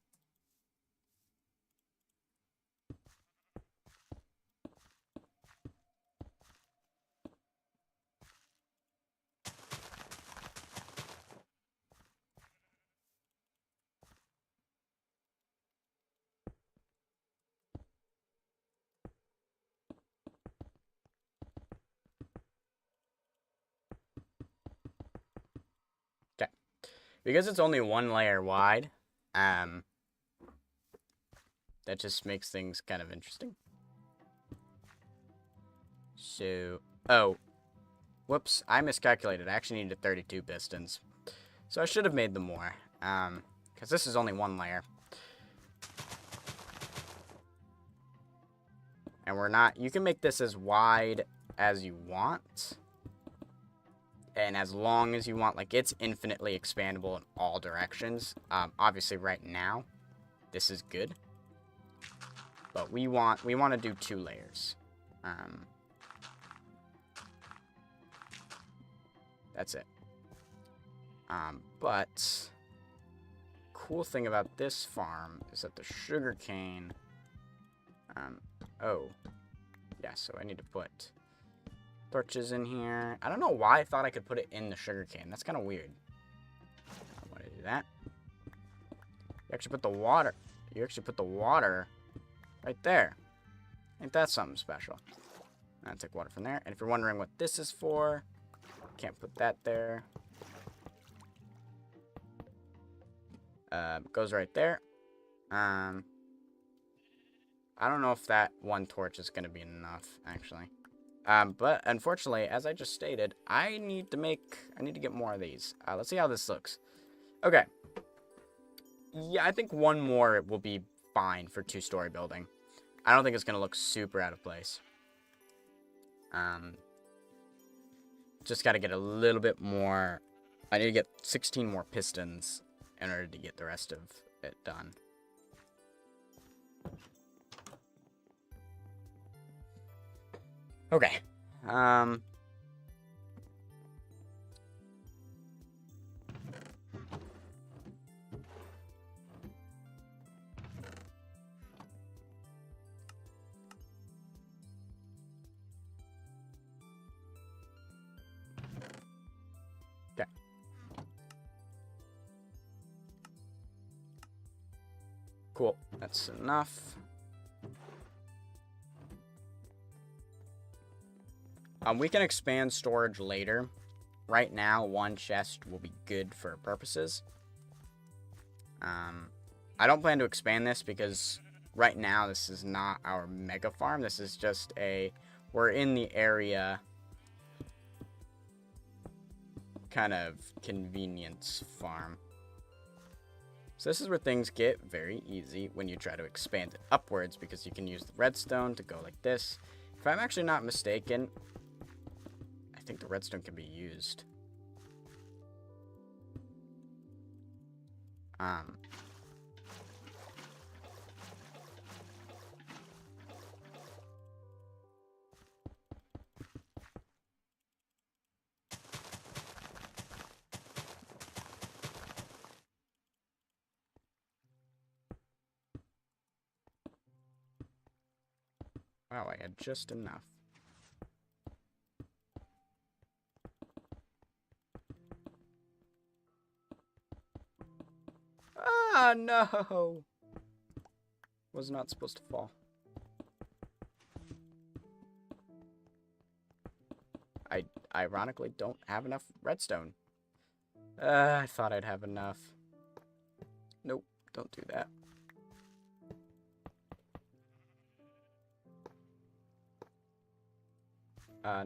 Okay. Because it's only 1 layer wide, that just makes things kind of interesting. So, oh, whoops, I miscalculated. I actually needed 32 pistons. So I should have made them more, because this is only 1 layer. And we're not, you can make this as wide as you want. And as long as you want, like, it's infinitely expandable in all directions. Obviously, right now, this is good. But we want to do 2 layers. That's it. But cool thing about this farm is that the sugarcane. Oh, yeah. So I need to put torches in here. I don't know why I thought I could put it in the sugarcane. That's kind of weird. I want to do that. You actually put the water. You actually put the water right there. Ain't that something special? I'll take water from there. And if you're wondering what this is for, can't put that there. Goes right there. I don't know if that one torch is going to be enough, actually. But unfortunately, as I just stated, I need to get more of these. Let's see how this looks. Okay. Yeah, I think one more will be fine for two-story building. I don't think it's going to look super out of place. Just got to get a little bit more. I need to get 16 more pistons in order to get the rest of it done. Okay. Okay. Cool. That's enough. We can expand storage later. Right now, one chest will be good for purposes. I don't plan to expand this because right now this is not our mega farm. This is just we're in the area kind of convenience farm. So this is where things get very easy when you try to expand it upwards, because you can use the redstone to go like this. If I'm actually not mistaken, I think the redstone can be used. Wow, I had just enough. Ah, no! Was not supposed to fall. I ironically don't have enough redstone. I thought I'd have enough. Nope, don't do that.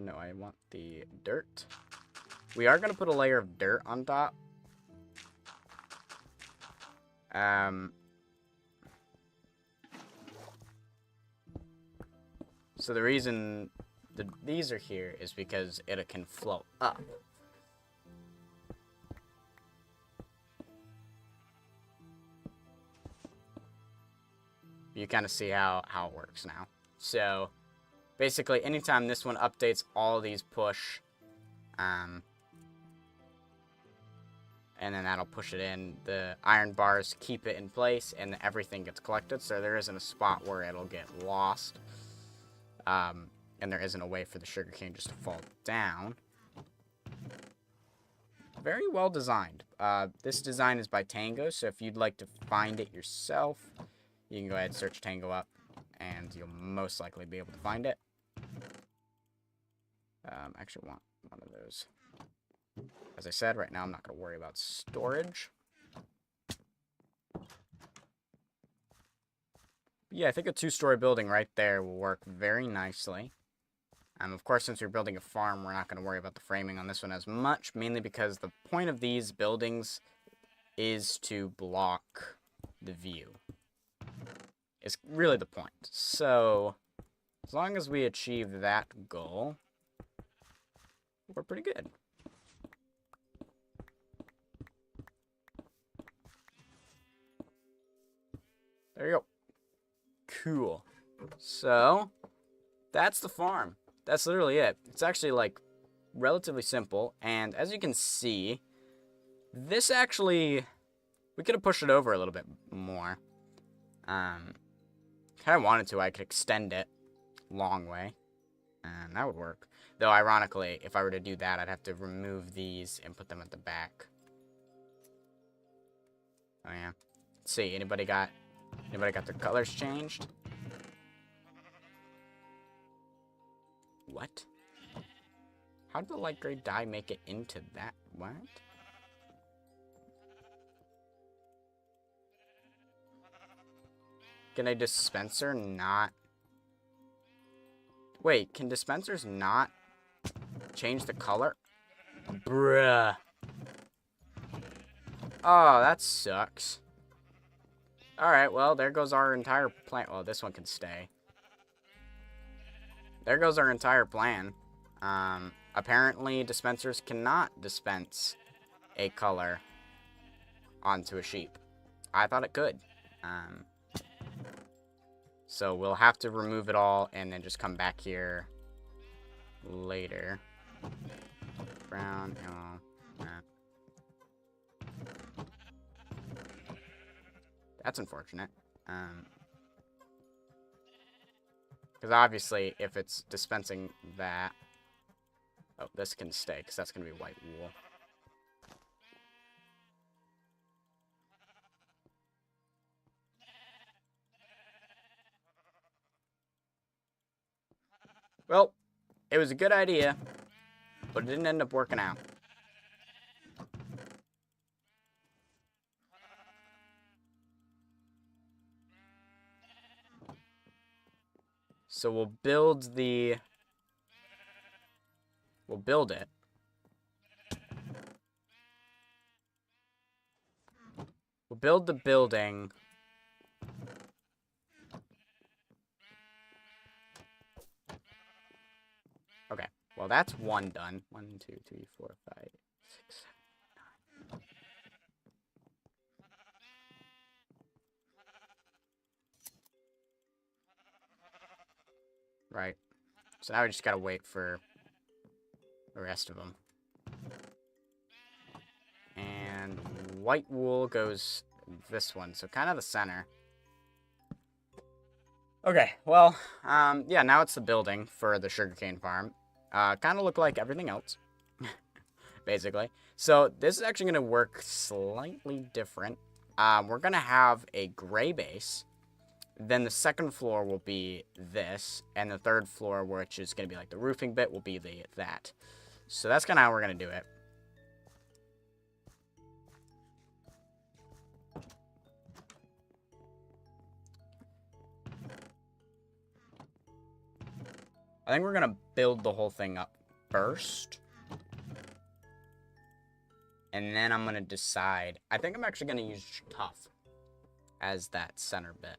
No, I want the dirt. We are going to put a layer of dirt on top. So the reason these are here is because it can float up. You kind of see how it works now. So basically, anytime this one updates, all these push. And then that'll push it in. The iron bars keep it in place, and everything gets collected, so there isn't a spot where it'll get lost. And there isn't a way for the sugarcane just to fall down. Very well designed. This design is by Tango, so if you'd like to find it yourself, you can go ahead and search Tango up, and you'll most likely be able to find it. Actually want one of those. As I said, right now I'm not going to worry about storage. Yeah, I think a two-story building right there will work very nicely. Of course, since we're building a farm, we're not going to worry about the framing on this one as much, mainly because the point of these buildings is to block the view. It's really the point. So, as long as we achieve that goal, we're pretty good. There you go. Cool. So, that's the farm. That's literally it. It's actually, like, relatively simple. And as you can see, this actually, we could have pushed it over a little bit more. If I wanted to, I could extend it long way. And that would work. Though, ironically, if I were to do that, I'd have to remove these and put them at the back. Oh, yeah. Let's see. Anybody got their colors changed? What? How did the light gray dye make it into that? What? Can a dispenser not... Wait, can dispensers not change the color? Bruh. Oh, that sucks. Alright, well, there goes our entire plan. Well, this one can stay. There goes our entire plan. Apparently, dispensers cannot dispense a color onto a sheep. I thought it could. So we'll have to remove it all and then just come back here later. Brown, yellow, that's unfortunate. Because obviously, if it's dispensing that... Oh, this can stay, because that's going to be white wool. Well, it was a good idea, but it didn't end up working out. So we'll build the... We'll build it. We'll build the building. Okay, well that's one done. 1, 2, 3, 4, 5, 6, 7, 9. Right. So now we just gotta wait for the rest of them. And white wool goes this one, so kind of the center. Okay, well, yeah, now it's the building for the sugarcane farm. Kind of look like everything else, basically. So this is actually going to work slightly different. We're going to have a gray base. Then the second floor will be this, and the third floor, which is going to be like the roofing bit, will be that. So that's kind of how we're going to do it. I think we're going to build the whole thing up first. And then I'm going to decide. I think I'm actually going to use tough as that center bit.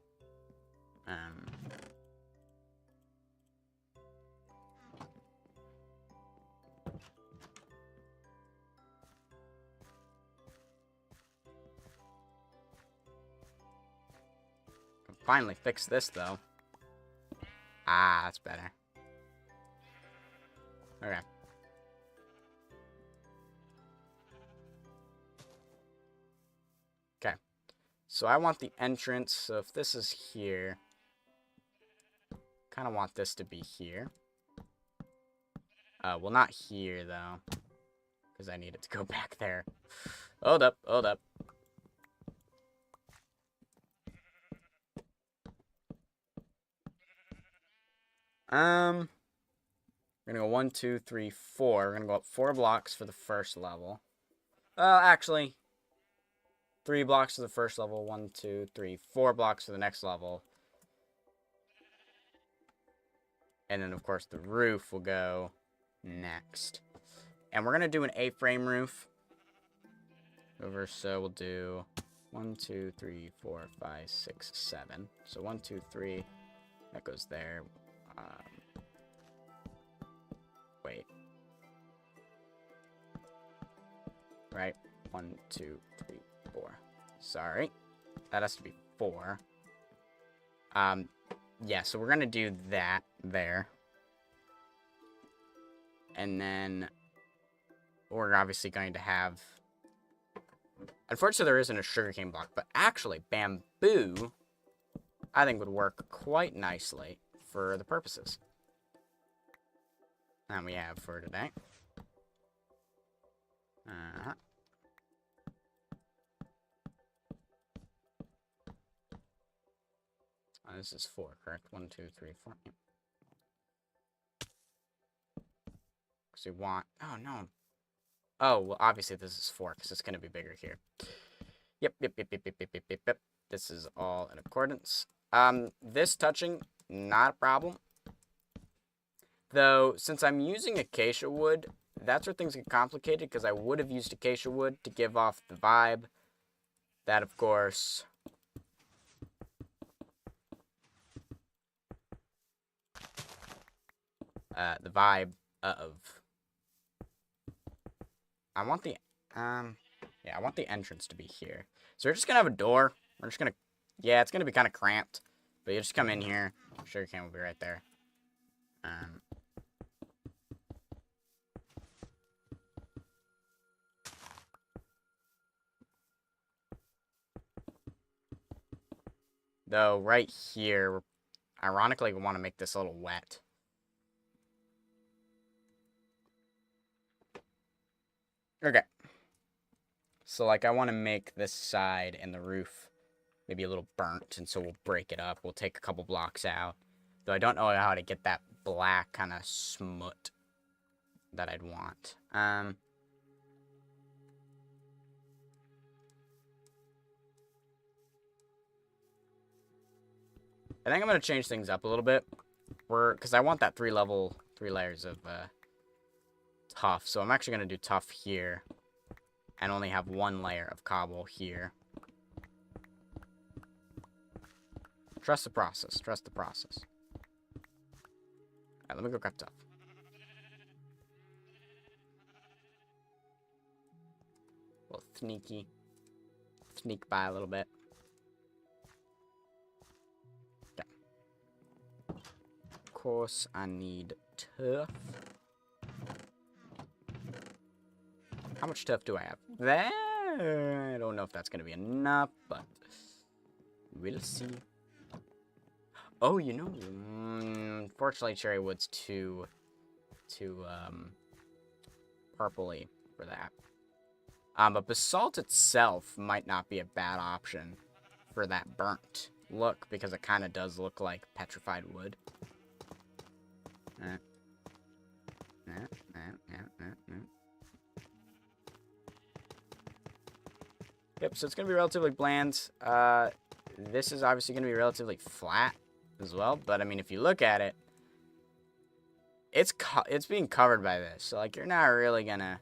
Finally fix this, though. Ah, that's better. Okay. Okay. So I want the entrance. So if this is here, kind of want this to be here. Well, not here, though, because I need it to go back there. Hold up, hold up. We're gonna go 1, 2, 3, 4. We're gonna go up 4 blocks for the first level. Actually, 3 blocks for the first level. 1, 2, 3, 4 blocks for the next level. And then, of course, the roof will go next. And we're gonna do an A-frame roof. Over, so we'll do 1, 2, 3, 4, 5, 6, 7. So 1, 2, 3. That goes there. Wait. Right. 1, 2, 3, 4. Sorry. That has to be 4. Yeah, so we're going to do that there. And then we're obviously going to have... Unfortunately, there isn't a sugarcane block, but actually, bamboo, I think, would work quite nicely for the purposes that we have for today. Oh, this is 4, correct? 1, 2, 3, 4. Because we want... Oh, no. Oh, well, obviously this is 4, because it's going to be bigger here. Yep. This is all in accordance. This touching, not a problem. Though, since I'm using acacia wood, that's where things get complicated, because I would have used acacia wood to give off the vibe. That, of course... the vibe of... I want the... yeah, I want the entrance to be here. So we're just gonna have a door. We're just gonna... Yeah, it's gonna be kind of cramped. But you just come in here. Sugarcane will be right there. Though, right here, ironically, we want to make this a little wet. Okay. So, like, I want to make this side and the roof maybe a little burnt, and so we'll break it up. We'll take a couple blocks out. Though I don't know how to get that black kind of smut that I'd want. I think I'm going to change things up a little bit. Because I want that three layers of tuff. So I'm actually going to do tuff here. And only have one layer of cobble here. Trust the process. Trust the process. Alright, let me go grab tuff. A little sneaky. Sneak by a little bit. Okay. Of course, I need tuff. How much tuff do I have? There. I don't know if that's going to be enough, but we'll see. Oh, you know, unfortunately, cherry wood's too purpley for that. But basalt itself might not be a bad option for that burnt look, because it kind of does look like petrified wood. Yep, so it's going to be relatively bland. This is obviously going to be relatively flat as well, but I mean, if you look at it, it's being covered by this. So, like, you're not really going to...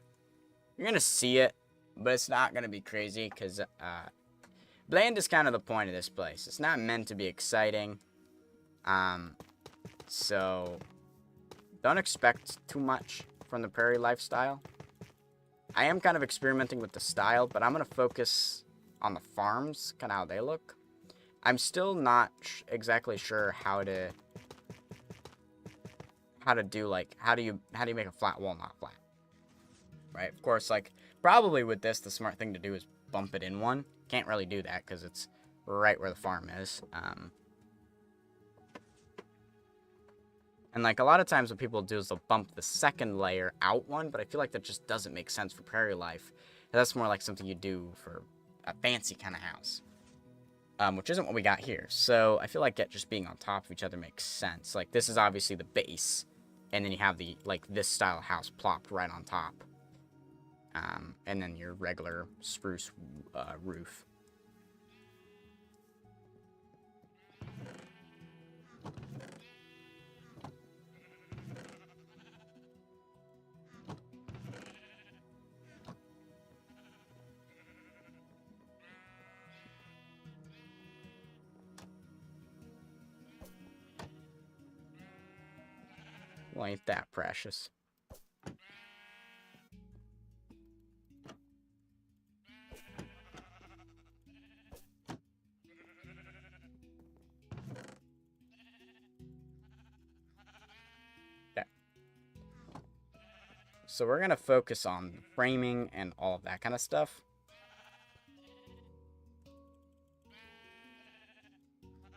You're going to see it, but it's not going to be crazy, because bland is kind of the point of this place. It's not meant to be exciting. So, don't expect too much from the prairie lifestyle. I am kind of experimenting with the style, but I'm going to focus on the farms, kind of how they look. I'm still not exactly sure how to do, like, how do you make a flat wall not flat? Right? Of course, like, probably with this, the smart thing to do is bump it in one. Can't really do that because it's right where the farm is. And, like, a lot of times what people do is they'll bump the second layer out one, but I feel like that just doesn't make sense for prairie life. That's more like something you do for a fancy kind of house. Which isn't what we got here. So I feel like it just being on top of each other makes sense. Like, this is obviously the base, and then you have the, like, this style house plopped right on top. And then your regular spruce roof. Well, ain't that precious. Okay. So we're going to focus on framing and all of that kind of stuff.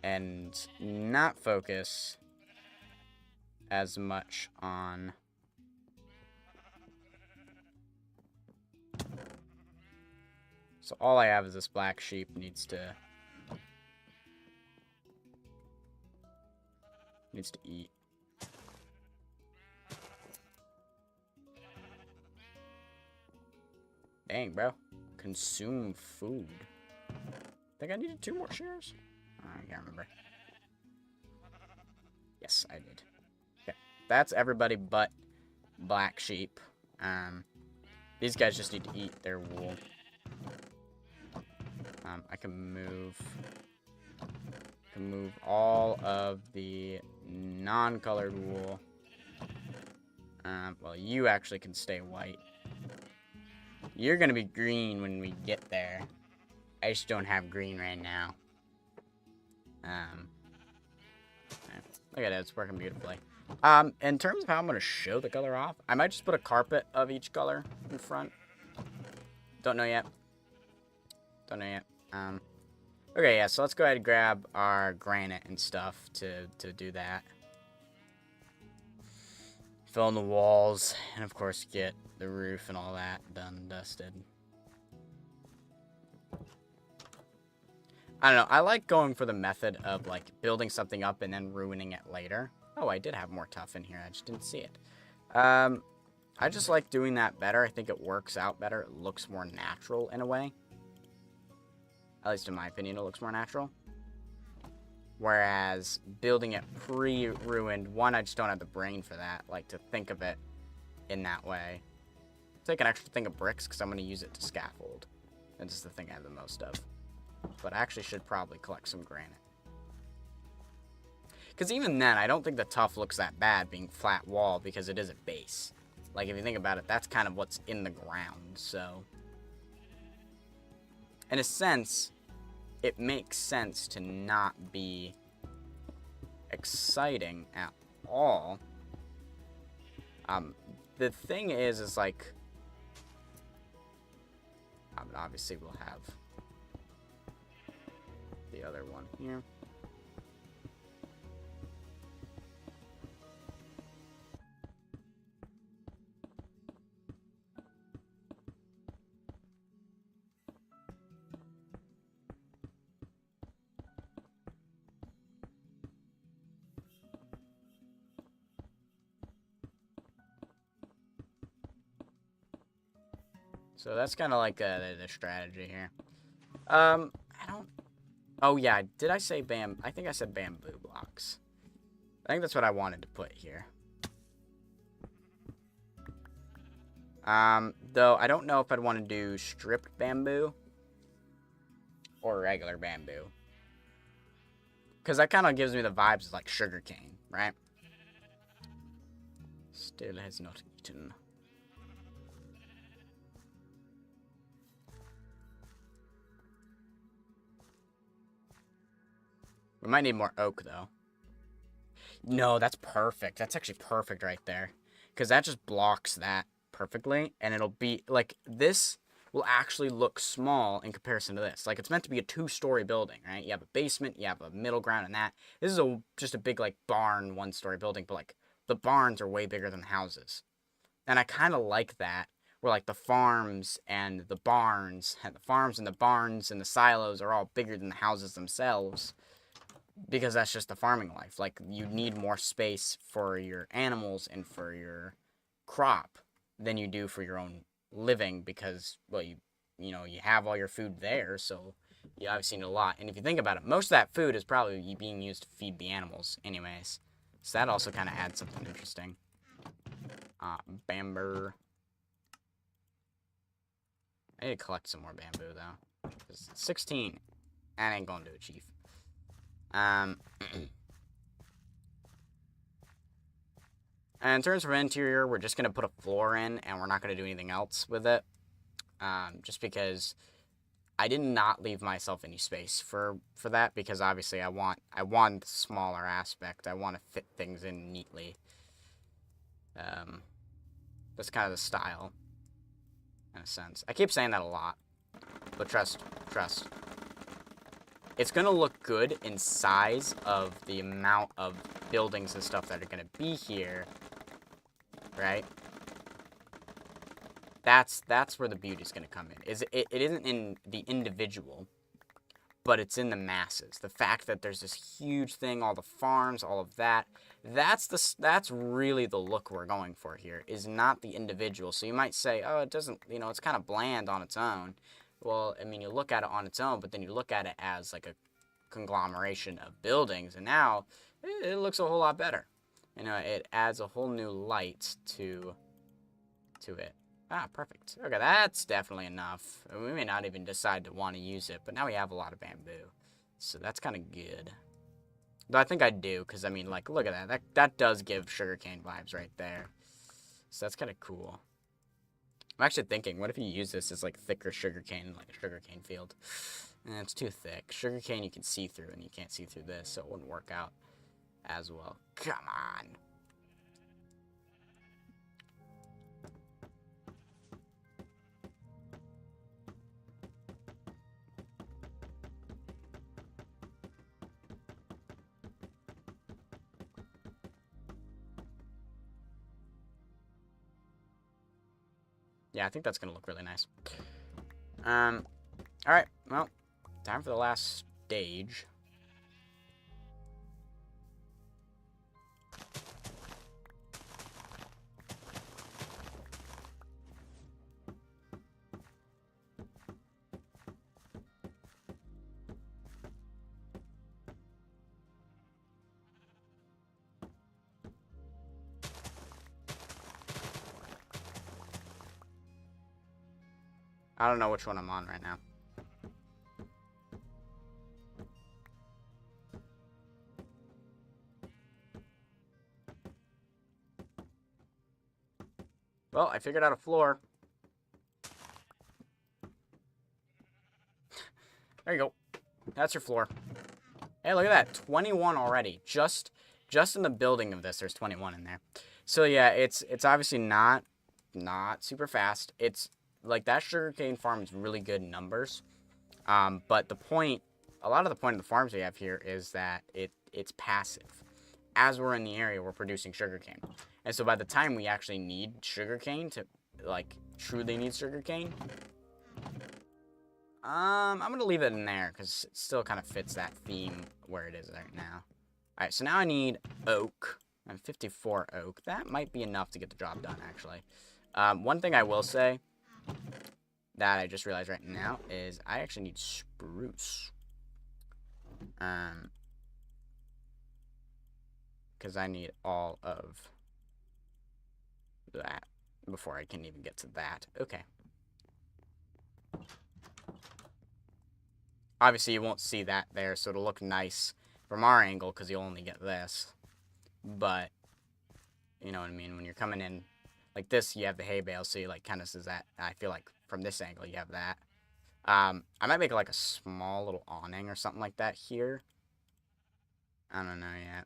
And not focus as much on... So all I have is this black sheep needs to eat. Dang, bro. Consume food. I think I needed 2 more shares? I can't remember. Yes, I did. Okay. That's everybody but Black Sheep. These guys just need to eat their wool. I can move all of the non-colored wool. Well, you actually can stay white. You're gonna be green when we get there. I just don't have green right now. Look at it, it's working beautifully. In terms of how I'm gonna show the color off, I might just put a carpet of each color in front. Don't know yet. Don't know yet. Okay, yeah, so let's go ahead and grab our granite and stuff to do that. Fill in the walls, and of course get the roof and all that done and dusted. I don't know, I like going for the method of, like, building something up and then ruining it later. Oh, I did have more tuff in here, I just didn't see it. I just like doing that better. I think it works out better. It looks more natural in a way. At least in my opinion, it looks more natural. Whereas building it pre-ruined, one, I just don't have the brain for that, like, to think of it in that way. Take an extra thing of bricks, because I'm going to use it to scaffold. And this is the thing I have the most of. But I actually should probably collect some granite. Because even then, I don't think the tuff looks that bad being flat wall, because it is a base. Like, if you think about it, that's kind of what's in the ground, so... In a sense, it makes sense to not be exciting at all. The thing is like... obviously, we'll have the other one here. So that's kind of like the strategy here. I don't... Oh, yeah. Did I say I think I said bamboo blocks. I think that's what I wanted to put here. Though I don't know if I'd want to do stripped bamboo or regular bamboo. Because that kind of gives me the vibes of, like, sugarcane, right? Still has not eaten. We might need more oak, though. No, that's perfect. That's actually perfect right there. Because that just blocks that perfectly. And it'll be, like, this will actually look small in comparison to this. Like, it's meant to be a 2-story building, right? You have a basement, you have a middle ground, and that. This is just a big, like, barn 1-story building. But, like, the barns are way bigger than the houses. And I kind of like that. Where, like, the farms and the barns, and the farms and the barns and the silos are all bigger than the houses themselves. Because that's just the farming life. Like, you need more space for your animals and for your crop than you do for your own living because, well, you have all your food there, so you obviously need a lot. And if you think about it, most of that food is probably being used to feed the animals anyways. So that also kind of adds something interesting. Bamboo. I need to collect some more bamboo, though. 16. That ain't gonna do it, Chief. And in terms of interior, we're just going to put a floor in, and we're not going to do anything else with it. Just because I did not leave myself any space for that, because obviously I want the smaller aspect. I want to fit things in neatly. That's kind of the style, in a sense. I keep saying that a lot, but trust. It's going to look good in size of the amount of buildings and stuff that are going to be here, right? That's where the beauty's going to come in. It isn't in the individual, but it's in the masses. The fact that there's this huge thing, all the farms, all of that, that's really the look we're going for here, is not the individual. So you might say, oh, it doesn't, it's kind of bland on its own. Well, I mean, you look at it on its own, but then you look at it as, like, conglomeration of buildings, and now it looks a whole lot better. You know, it adds a whole new light to it. Ah, perfect. Okay, that's definitely enough. We may not even decide to want to use it, but now we have a lot of bamboo. So that's kind of good. Though I think I do, because, I mean, like, look at that. That does give sugarcane vibes right there. So that's kind of cool. I'm actually thinking, what if you use this as, like, thicker sugarcane, like a sugarcane field? It's too thick. Sugarcane you can see through, and you can't see through this, so it wouldn't work out as well. Come on. Yeah, I think that's gonna look really nice. Alright, well, time for the last stage. I don't know which one I'm on right now. Well, I figured out a floor. There you go. That's your floor. Hey, look at that. 21 already. Just in the building of this, there's 21 in there. So yeah, it's obviously not super fast. It's like that sugarcane farm is really good numbers. But a lot of the point of the farms we have here is that it's passive. As we're in the area, we're producing sugarcane. And so by the time we actually need sugarcane to, like, truly need sugarcane, I'm going to leave it in there because it still kind of fits that theme where it is right now. Alright, so now I need oak. I have 54 oak. That might be enough to get the job done, actually. One thing I will say that I just realized right now is I actually need spruce. Because I need all of that before I can even get to that. Okay. Obviously, you won't see that there, so it'll look nice from our angle because you'll only get this. But, you know what I mean? When you're coming in like this, you have the hay bale, so you, like, kind of says that. I feel like from this angle, you have that. I might make, like, a small little awning or something like that here. I don't know yet.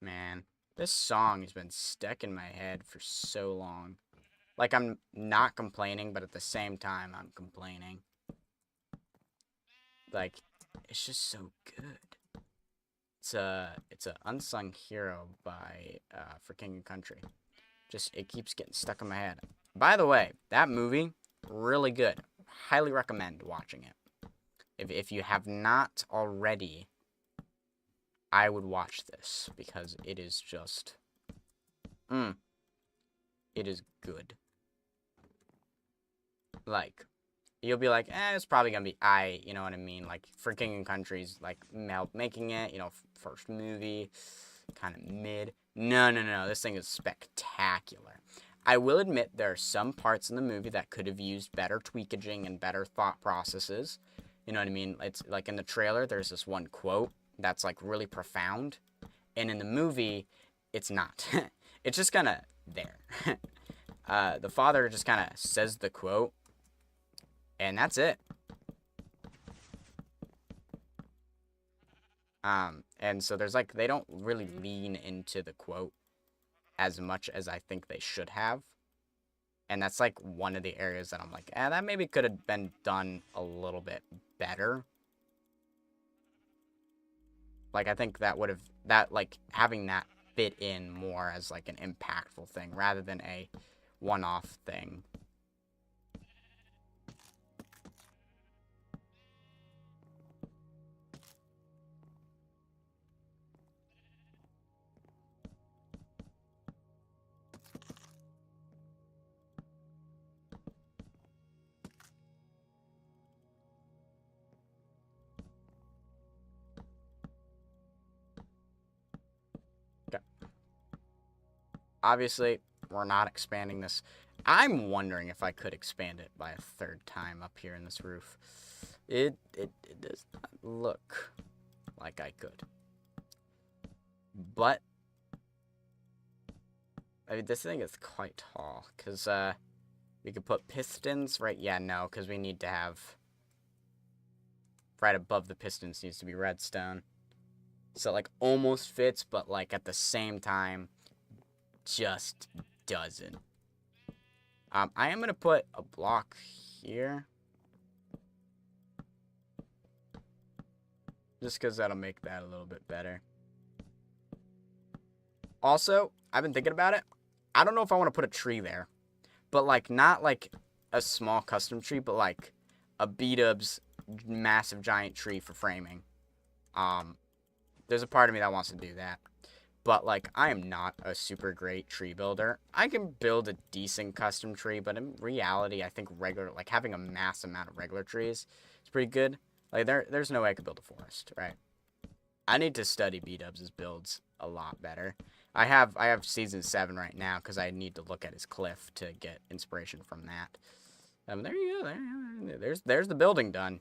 Man, this song has been stuck in my head for so long. Like, I'm not complaining, but at the same time, I'm complaining. Like, it's just so good. It's a Unsung Hero by For King and Country. Just, it keeps getting stuck in my head. By the way, that movie, really good. Highly recommend watching it. If you have not already, I would watch this because it is just, it is good. Like, you'll be like, it's probably gonna be you know what I mean? Like, For King and Country's, like, making it, you know, first movie, kind of mid. No, this thing is spectacular. I will admit there are some parts in the movie that could have used better tweakaging and better thought processes. You know what I mean? It's like in the trailer, there's this one quote that's, like, really profound. And in the movie, it's not. It's just kind of there. The father just kind of says the quote, and that's it. And so there's, like, they don't really lean into the quote as much as I think they should have. And that's, like, one of the areas that I'm like, that maybe could have been done a little bit better. Like, I think that would have, like, having that fit in more as, like, an impactful thing rather than a one-off thing. obviously, we're not expanding this. I'm wondering if I could expand it by a third time up here in this roof. It does not look like I could. But, I mean, this thing is quite tall. Because, we could put pistons, right? Yeah, no, because we need to have... Right above the pistons needs to be redstone. So, like, almost fits, but, like, at the same time, just doesn't. I am going to put a block here. Just because that'll make that a little bit better. Also, I've been thinking about it. I don't know if I want to put a tree there. But, like, not, like, a small custom tree, but, like, a B-dubs massive giant tree for framing. There's a part of me that wants to do that. But, like, I am not a super great tree builder. I can build a decent custom tree, but in reality, I think regular, like, having a mass amount of regular trees is pretty good. Like, there's no way I could build a forest, right? I need to study B-dubs' builds a lot better. I have season 7 right now because I need to look at his cliff to get inspiration from that. There you go. There's the building done.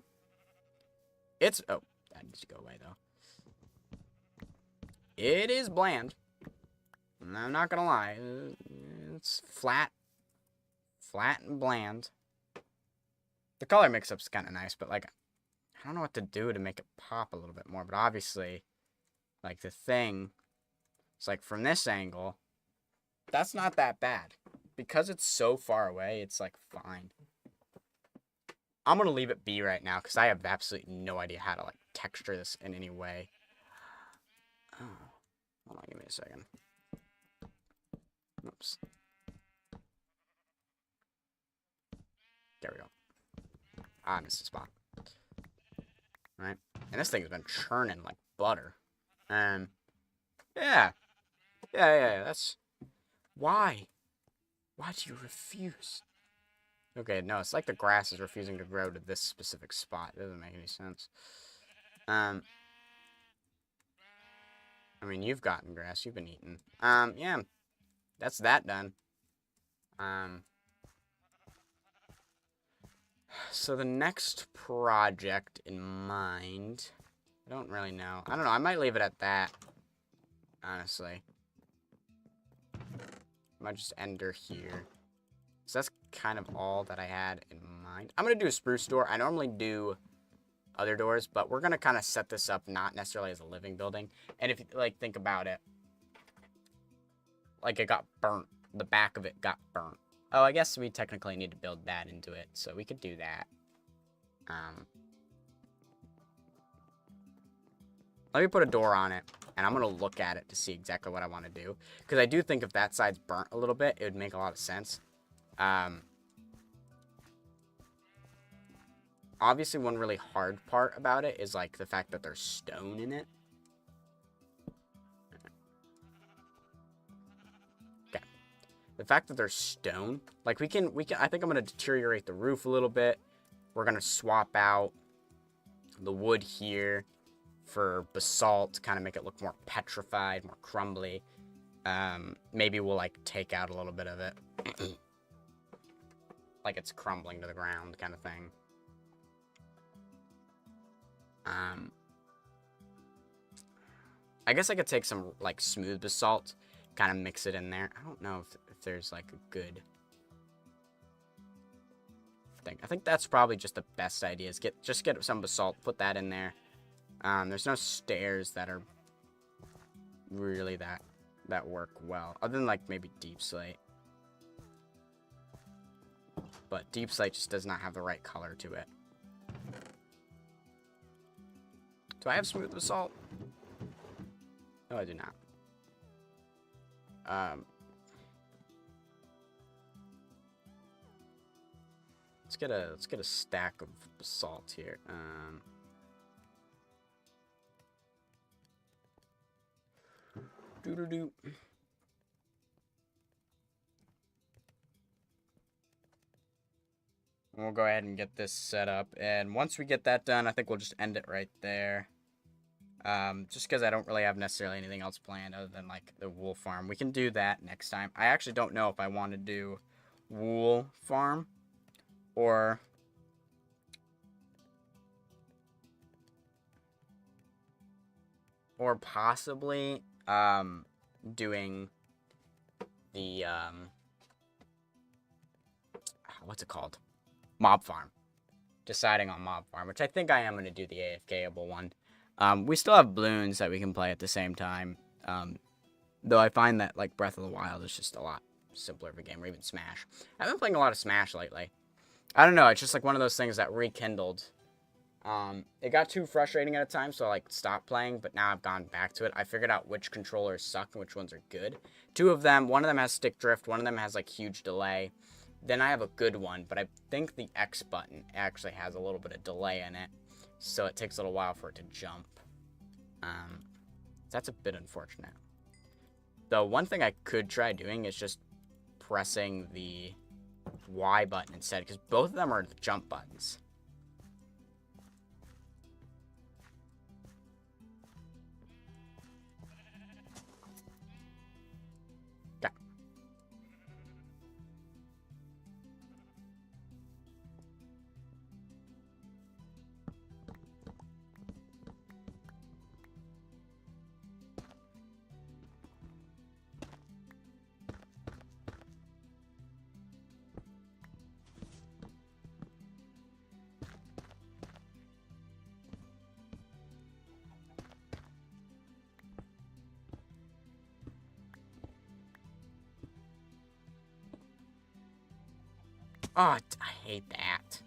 It's... Oh, that needs to go away, though. It is bland. I'm not gonna lie. It's flat. Flat and bland. The color mix-up's kind of nice, but, like, I don't know what to do to make it pop a little bit more. But obviously, like, the thing... It's like, from this angle, that's not that bad. Because it's so far away, it's, like, fine. I'm gonna leave it be right now, because I have absolutely no idea how to, like, texture this in any way. Oh. Hold on, give me a second. Oops. There we go. Ah, I missed a spot. Right? And this thing has been churning like butter. Yeah. Yeah, that's... Why? Why do you refuse? Okay, no, it's like the grass is refusing to grow to this specific spot. It doesn't make any sense. I mean, you've gotten grass. You've been eating. Yeah. That's that done. So the next project in mind... I don't really know. I don't know. I might leave it at that. Honestly. I might just end her here. So that's kind of all that I had in mind. I'm going to do a spruce door. I normally do other doors, but we're going to kind of set this up not necessarily as a living building. And if you, like, think about it, like, it got burnt. The back of it got burnt. Oh, I guess we technically need to build that into it, so we could do that. Let me put a door on it, and I'm going to look at it to see exactly what I want to do. Because I do think if that side's burnt a little bit, it would make a lot of sense. Obviously, one really hard part about it is, like, the fact that there's stone in it. Okay. The fact that there's stone, like, we can, I think I'm going to deteriorate the roof a little bit. We're going to swap out the wood here for basalt to kind of make it look more petrified, more crumbly. Maybe we'll, like, take out a little bit of it. Like it's crumbling to the ground kind of thing. I guess I could take some, like, smooth basalt, kind of mix it in there. I don't know if there's, like, a good thing. I think that's probably just the best idea, is just get some basalt, put that in there. There's no stairs that are really that work well, other than, like, maybe deep slate. But deep slate just does not have the right color to it. Do I have smooth basalt? No, I do not. Let's get a stack of basalt here. Doo-doo-doo. We'll go ahead and get this set up, and once we get that done, I think we'll just end it right there. Just because I don't really have necessarily anything else planned other than like the wool farm. We can do that next time. I actually don't know if I want to do wool farm or possibly doing the what's it called? Mob farm. Deciding on mob farm, which I think I am going to do the AFKable one. We still have balloons that we can play at the same time. Though I find that like Breath of the Wild is just a lot simpler of a game, or even Smash. I've been playing a lot of Smash lately. I don't know, it's just like one of those things that rekindled. It got too frustrating at a time, so I like stopped playing, but now I've gone back to it. I figured out which controllers suck and which ones are good. Two of them, one of them has stick drift, one of them has like huge delay. Then I have a good one, but I think the X button actually has a little bit of delay in it, so it takes a little while for it to jump. That's a bit unfortunate. The one thing I could try doing is just pressing the Y button instead, because both of them are the jump buttons. Okay. Oh, I hate that.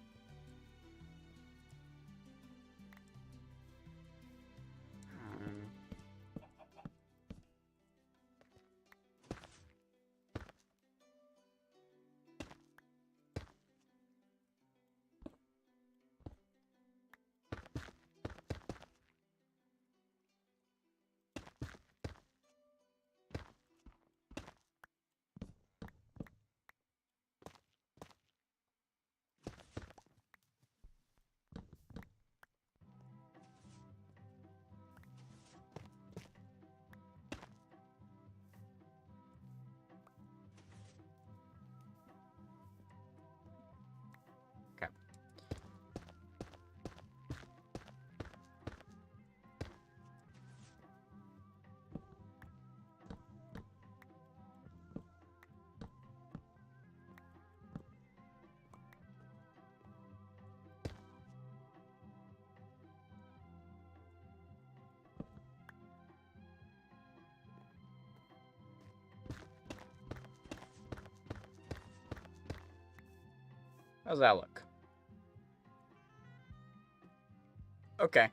Okay. How's that look? Okay.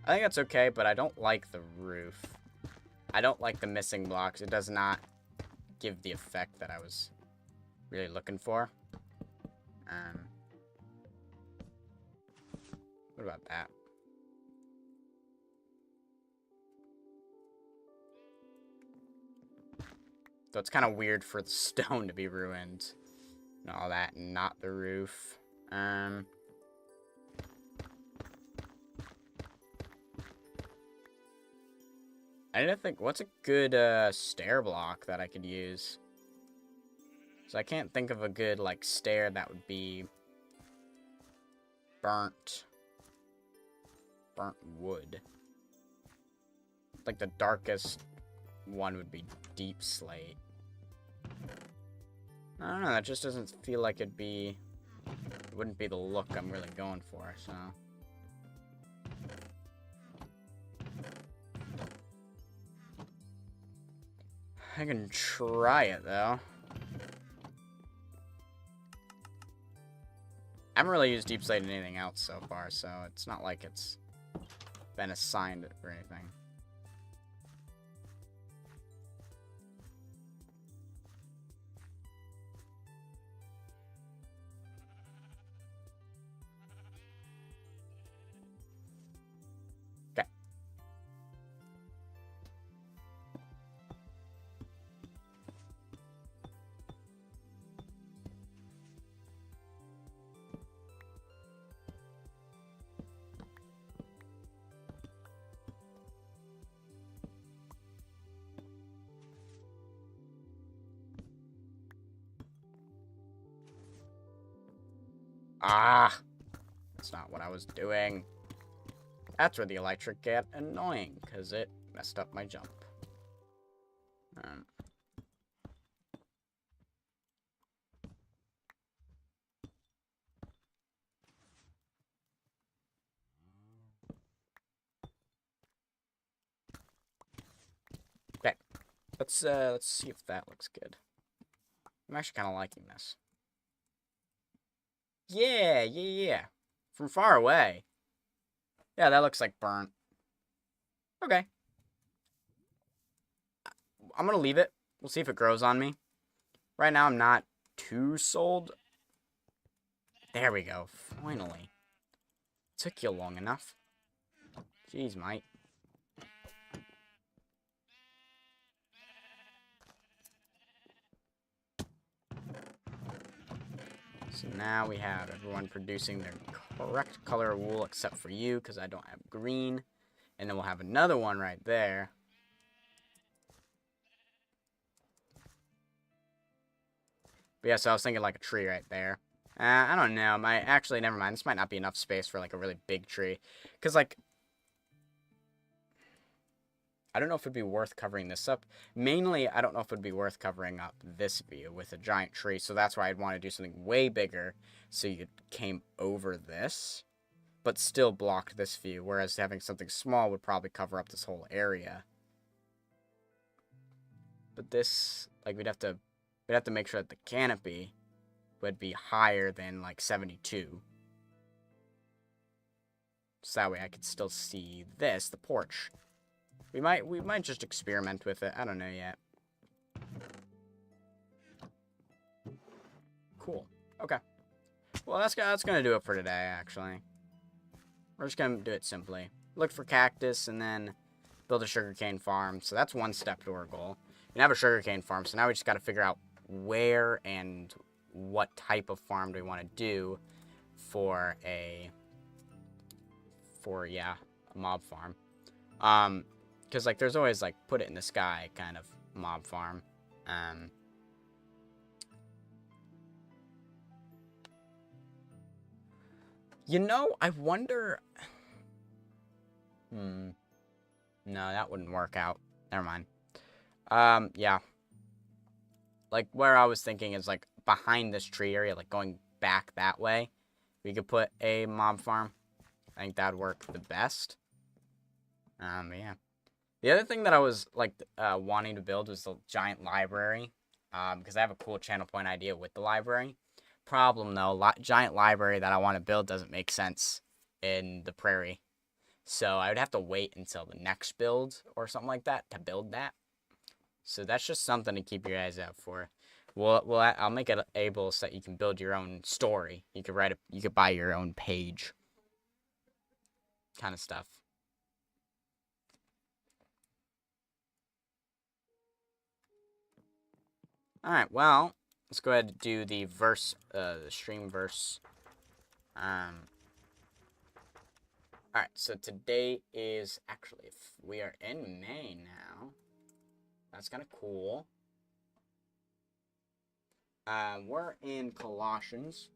I think that's okay, but I don't like the roof. I don't like the missing blocks. It does not give the effect that I was really looking for. What about that? So it's kind of weird for the stone to be ruined and all that, and not the roof. I need to think, what's a good stair block that I could use? So I can't think of a good like stair that would be burnt wood. Like the darkest one would be deep slate. I don't know, that just doesn't feel like it wouldn't be the look I'm really going for, so. I can try it, though. I haven't really used deep slate in anything else so far, so it's not like it's been assigned or anything. Ah! That's not what I was doing. That's where the electric get annoying, because it messed up my jump. Okay. Let's see if that looks good. I'm actually kind of liking this. Yeah. From far away. Yeah, that looks like burnt. Okay. I'm gonna leave it. We'll see if it grows on me. Right now, I'm not too sold. There we go. Finally. Took you long enough. Jeez, mate. So now we have everyone producing their correct color of wool except for you, because I don't have green. And then we'll have another one right there. But yeah, so I was thinking like a tree right there. I don't know. Actually, never mind. This might not be enough space for like a really big tree. Because like, I don't know if it'd be worth covering this up. Mainly, I don't know if it'd be worth covering up this view with a giant tree. So that's why I'd want to do something way bigger so you came over this, but still blocked this view. Whereas having something small would probably cover up this whole area. But this, like, we'd have to make sure that the canopy would be higher than like 72. So that way I could still see this, the porch. We might just experiment with it. I don't know yet. Cool. Okay. Well, that's gonna do it for today, actually. We're just gonna do it simply. Look for cactus and then build a sugarcane farm. So that's one step to our goal. We have a sugarcane farm, so now we just gotta figure out where and what type of farm do we want to do for a mob farm. Because, like, there's always, like, put it in the sky kind of mob farm. You know, I wonder... No, that wouldn't work out. Never mind. Yeah. Like, where I was thinking is, like, behind this tree area, like, going back that way, we could put a mob farm. I think that'd work the best. Yeah. The other thing that I was, like, wanting to build was the giant library, because I have a cool channel point idea with the library. Problem, though, giant library that I want to build doesn't make sense in the prairie. So I would have to wait until the next build or something like that to build that. So that's just something to keep your eyes out for. I'll make it able so that you can build your own story. You could buy your own page, kind of stuff. Alright, well, let's go ahead and do the verse, the stream verse. Alright, so today is actually, we are in May now. That's kind of cool. We're in Colossians.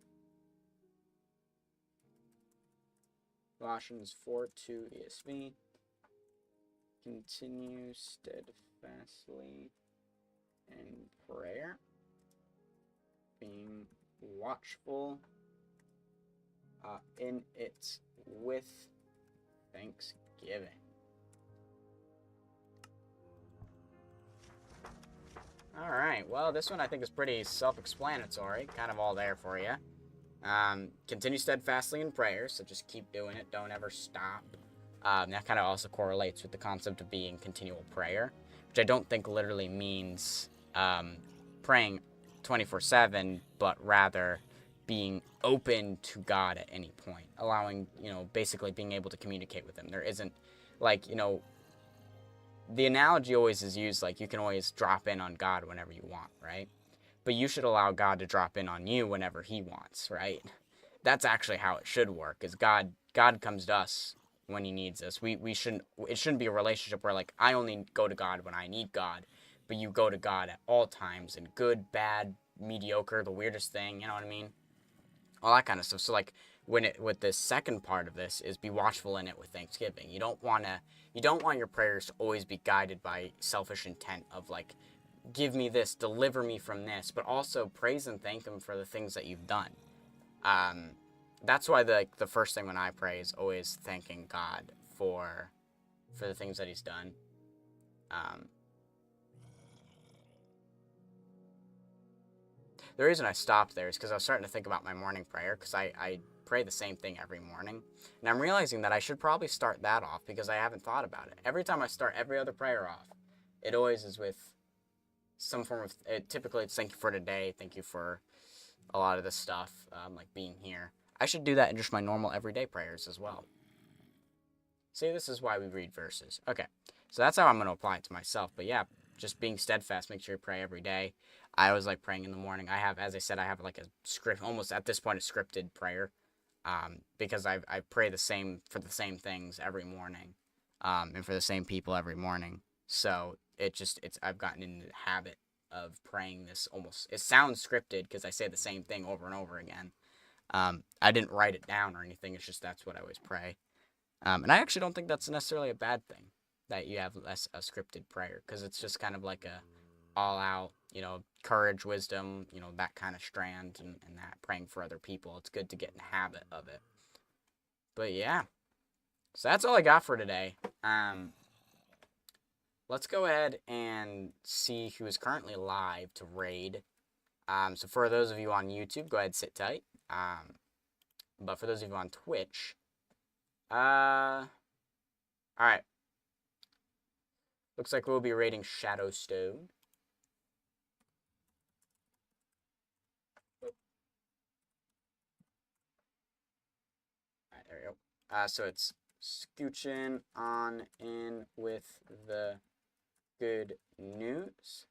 Colossians 4:2 ESV. Continue steadfastly in prayer, being watchful in it with thanksgiving. Alright, well, this one I think is pretty self-explanatory, kind of all there for you. Continue steadfastly in prayer, so just keep doing it, don't ever stop. That kind of also correlates with the concept of being continual prayer, which I don't think literally means praying 24/7, but rather being open to God at any point, allowing, basically being able to communicate with Him. There isn't, like, the analogy always is used, like, you can always drop in on God whenever you want, right? But you should allow God to drop in on you whenever He wants, right? That's actually how it should work, is God comes to us when He needs us. It shouldn't be a relationship where, like, I only go to God when I need God, but you go to God at all times, in good, bad, mediocre, the weirdest thing, you know what I mean? all that kind of stuff. So like with the second part of this is be watchful in it with thanksgiving. You don't want your prayers to always be guided by selfish intent of like, give me this, deliver me from this, but also praise and thank him for the things that you've done. That's why the first thing when I pray is always thanking God for the things that he's done. The reason I stopped there is because I was starting to think about my morning prayer, because I pray the same thing every morning. And I'm realizing that I should probably start that off because I haven't thought about it. Every time I start every other prayer off, it always is with some form of, typically it's thank you for today, thank you for a lot of this stuff, like being here. I should do that in just my normal everyday prayers as well. See, this is why we read verses. Okay, so that's how I'm going to apply it to myself. But yeah, just being steadfast, make sure you pray every day. I always like praying in the morning. I have, as I said, I have like a script, almost at this point, a scripted prayer, because I pray the same for the same things every morning, and for the same people every morning. So I've gotten into the habit of praying this almost. It sounds scripted because I say the same thing over and over again. I didn't write it down or anything. It's just that's what I always pray. And I actually don't think that's necessarily a bad thing that you have less a scripted prayer, because it's just kind of like a all out, courage, wisdom, that kind of strand, and that praying for other people. It's good to get in the habit of it. But yeah, so that's all I got for today. Let's go ahead and see who is currently live to raid. So for those of you on YouTube, go ahead, sit tight. But for those of you on Twitch, all right. Looks like we'll be raiding Shadowstone. Alright, there we go. So it's scooching on in with the good news.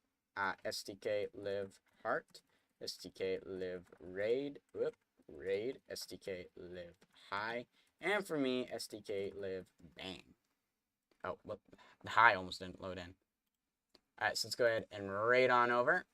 SDK live heart. SDK live raid. Whoop. Raid. SDK live high. And for me, SDK live bang. Oh, whoop. The high almost didn't load in. Alright, so let's go ahead and raid on over.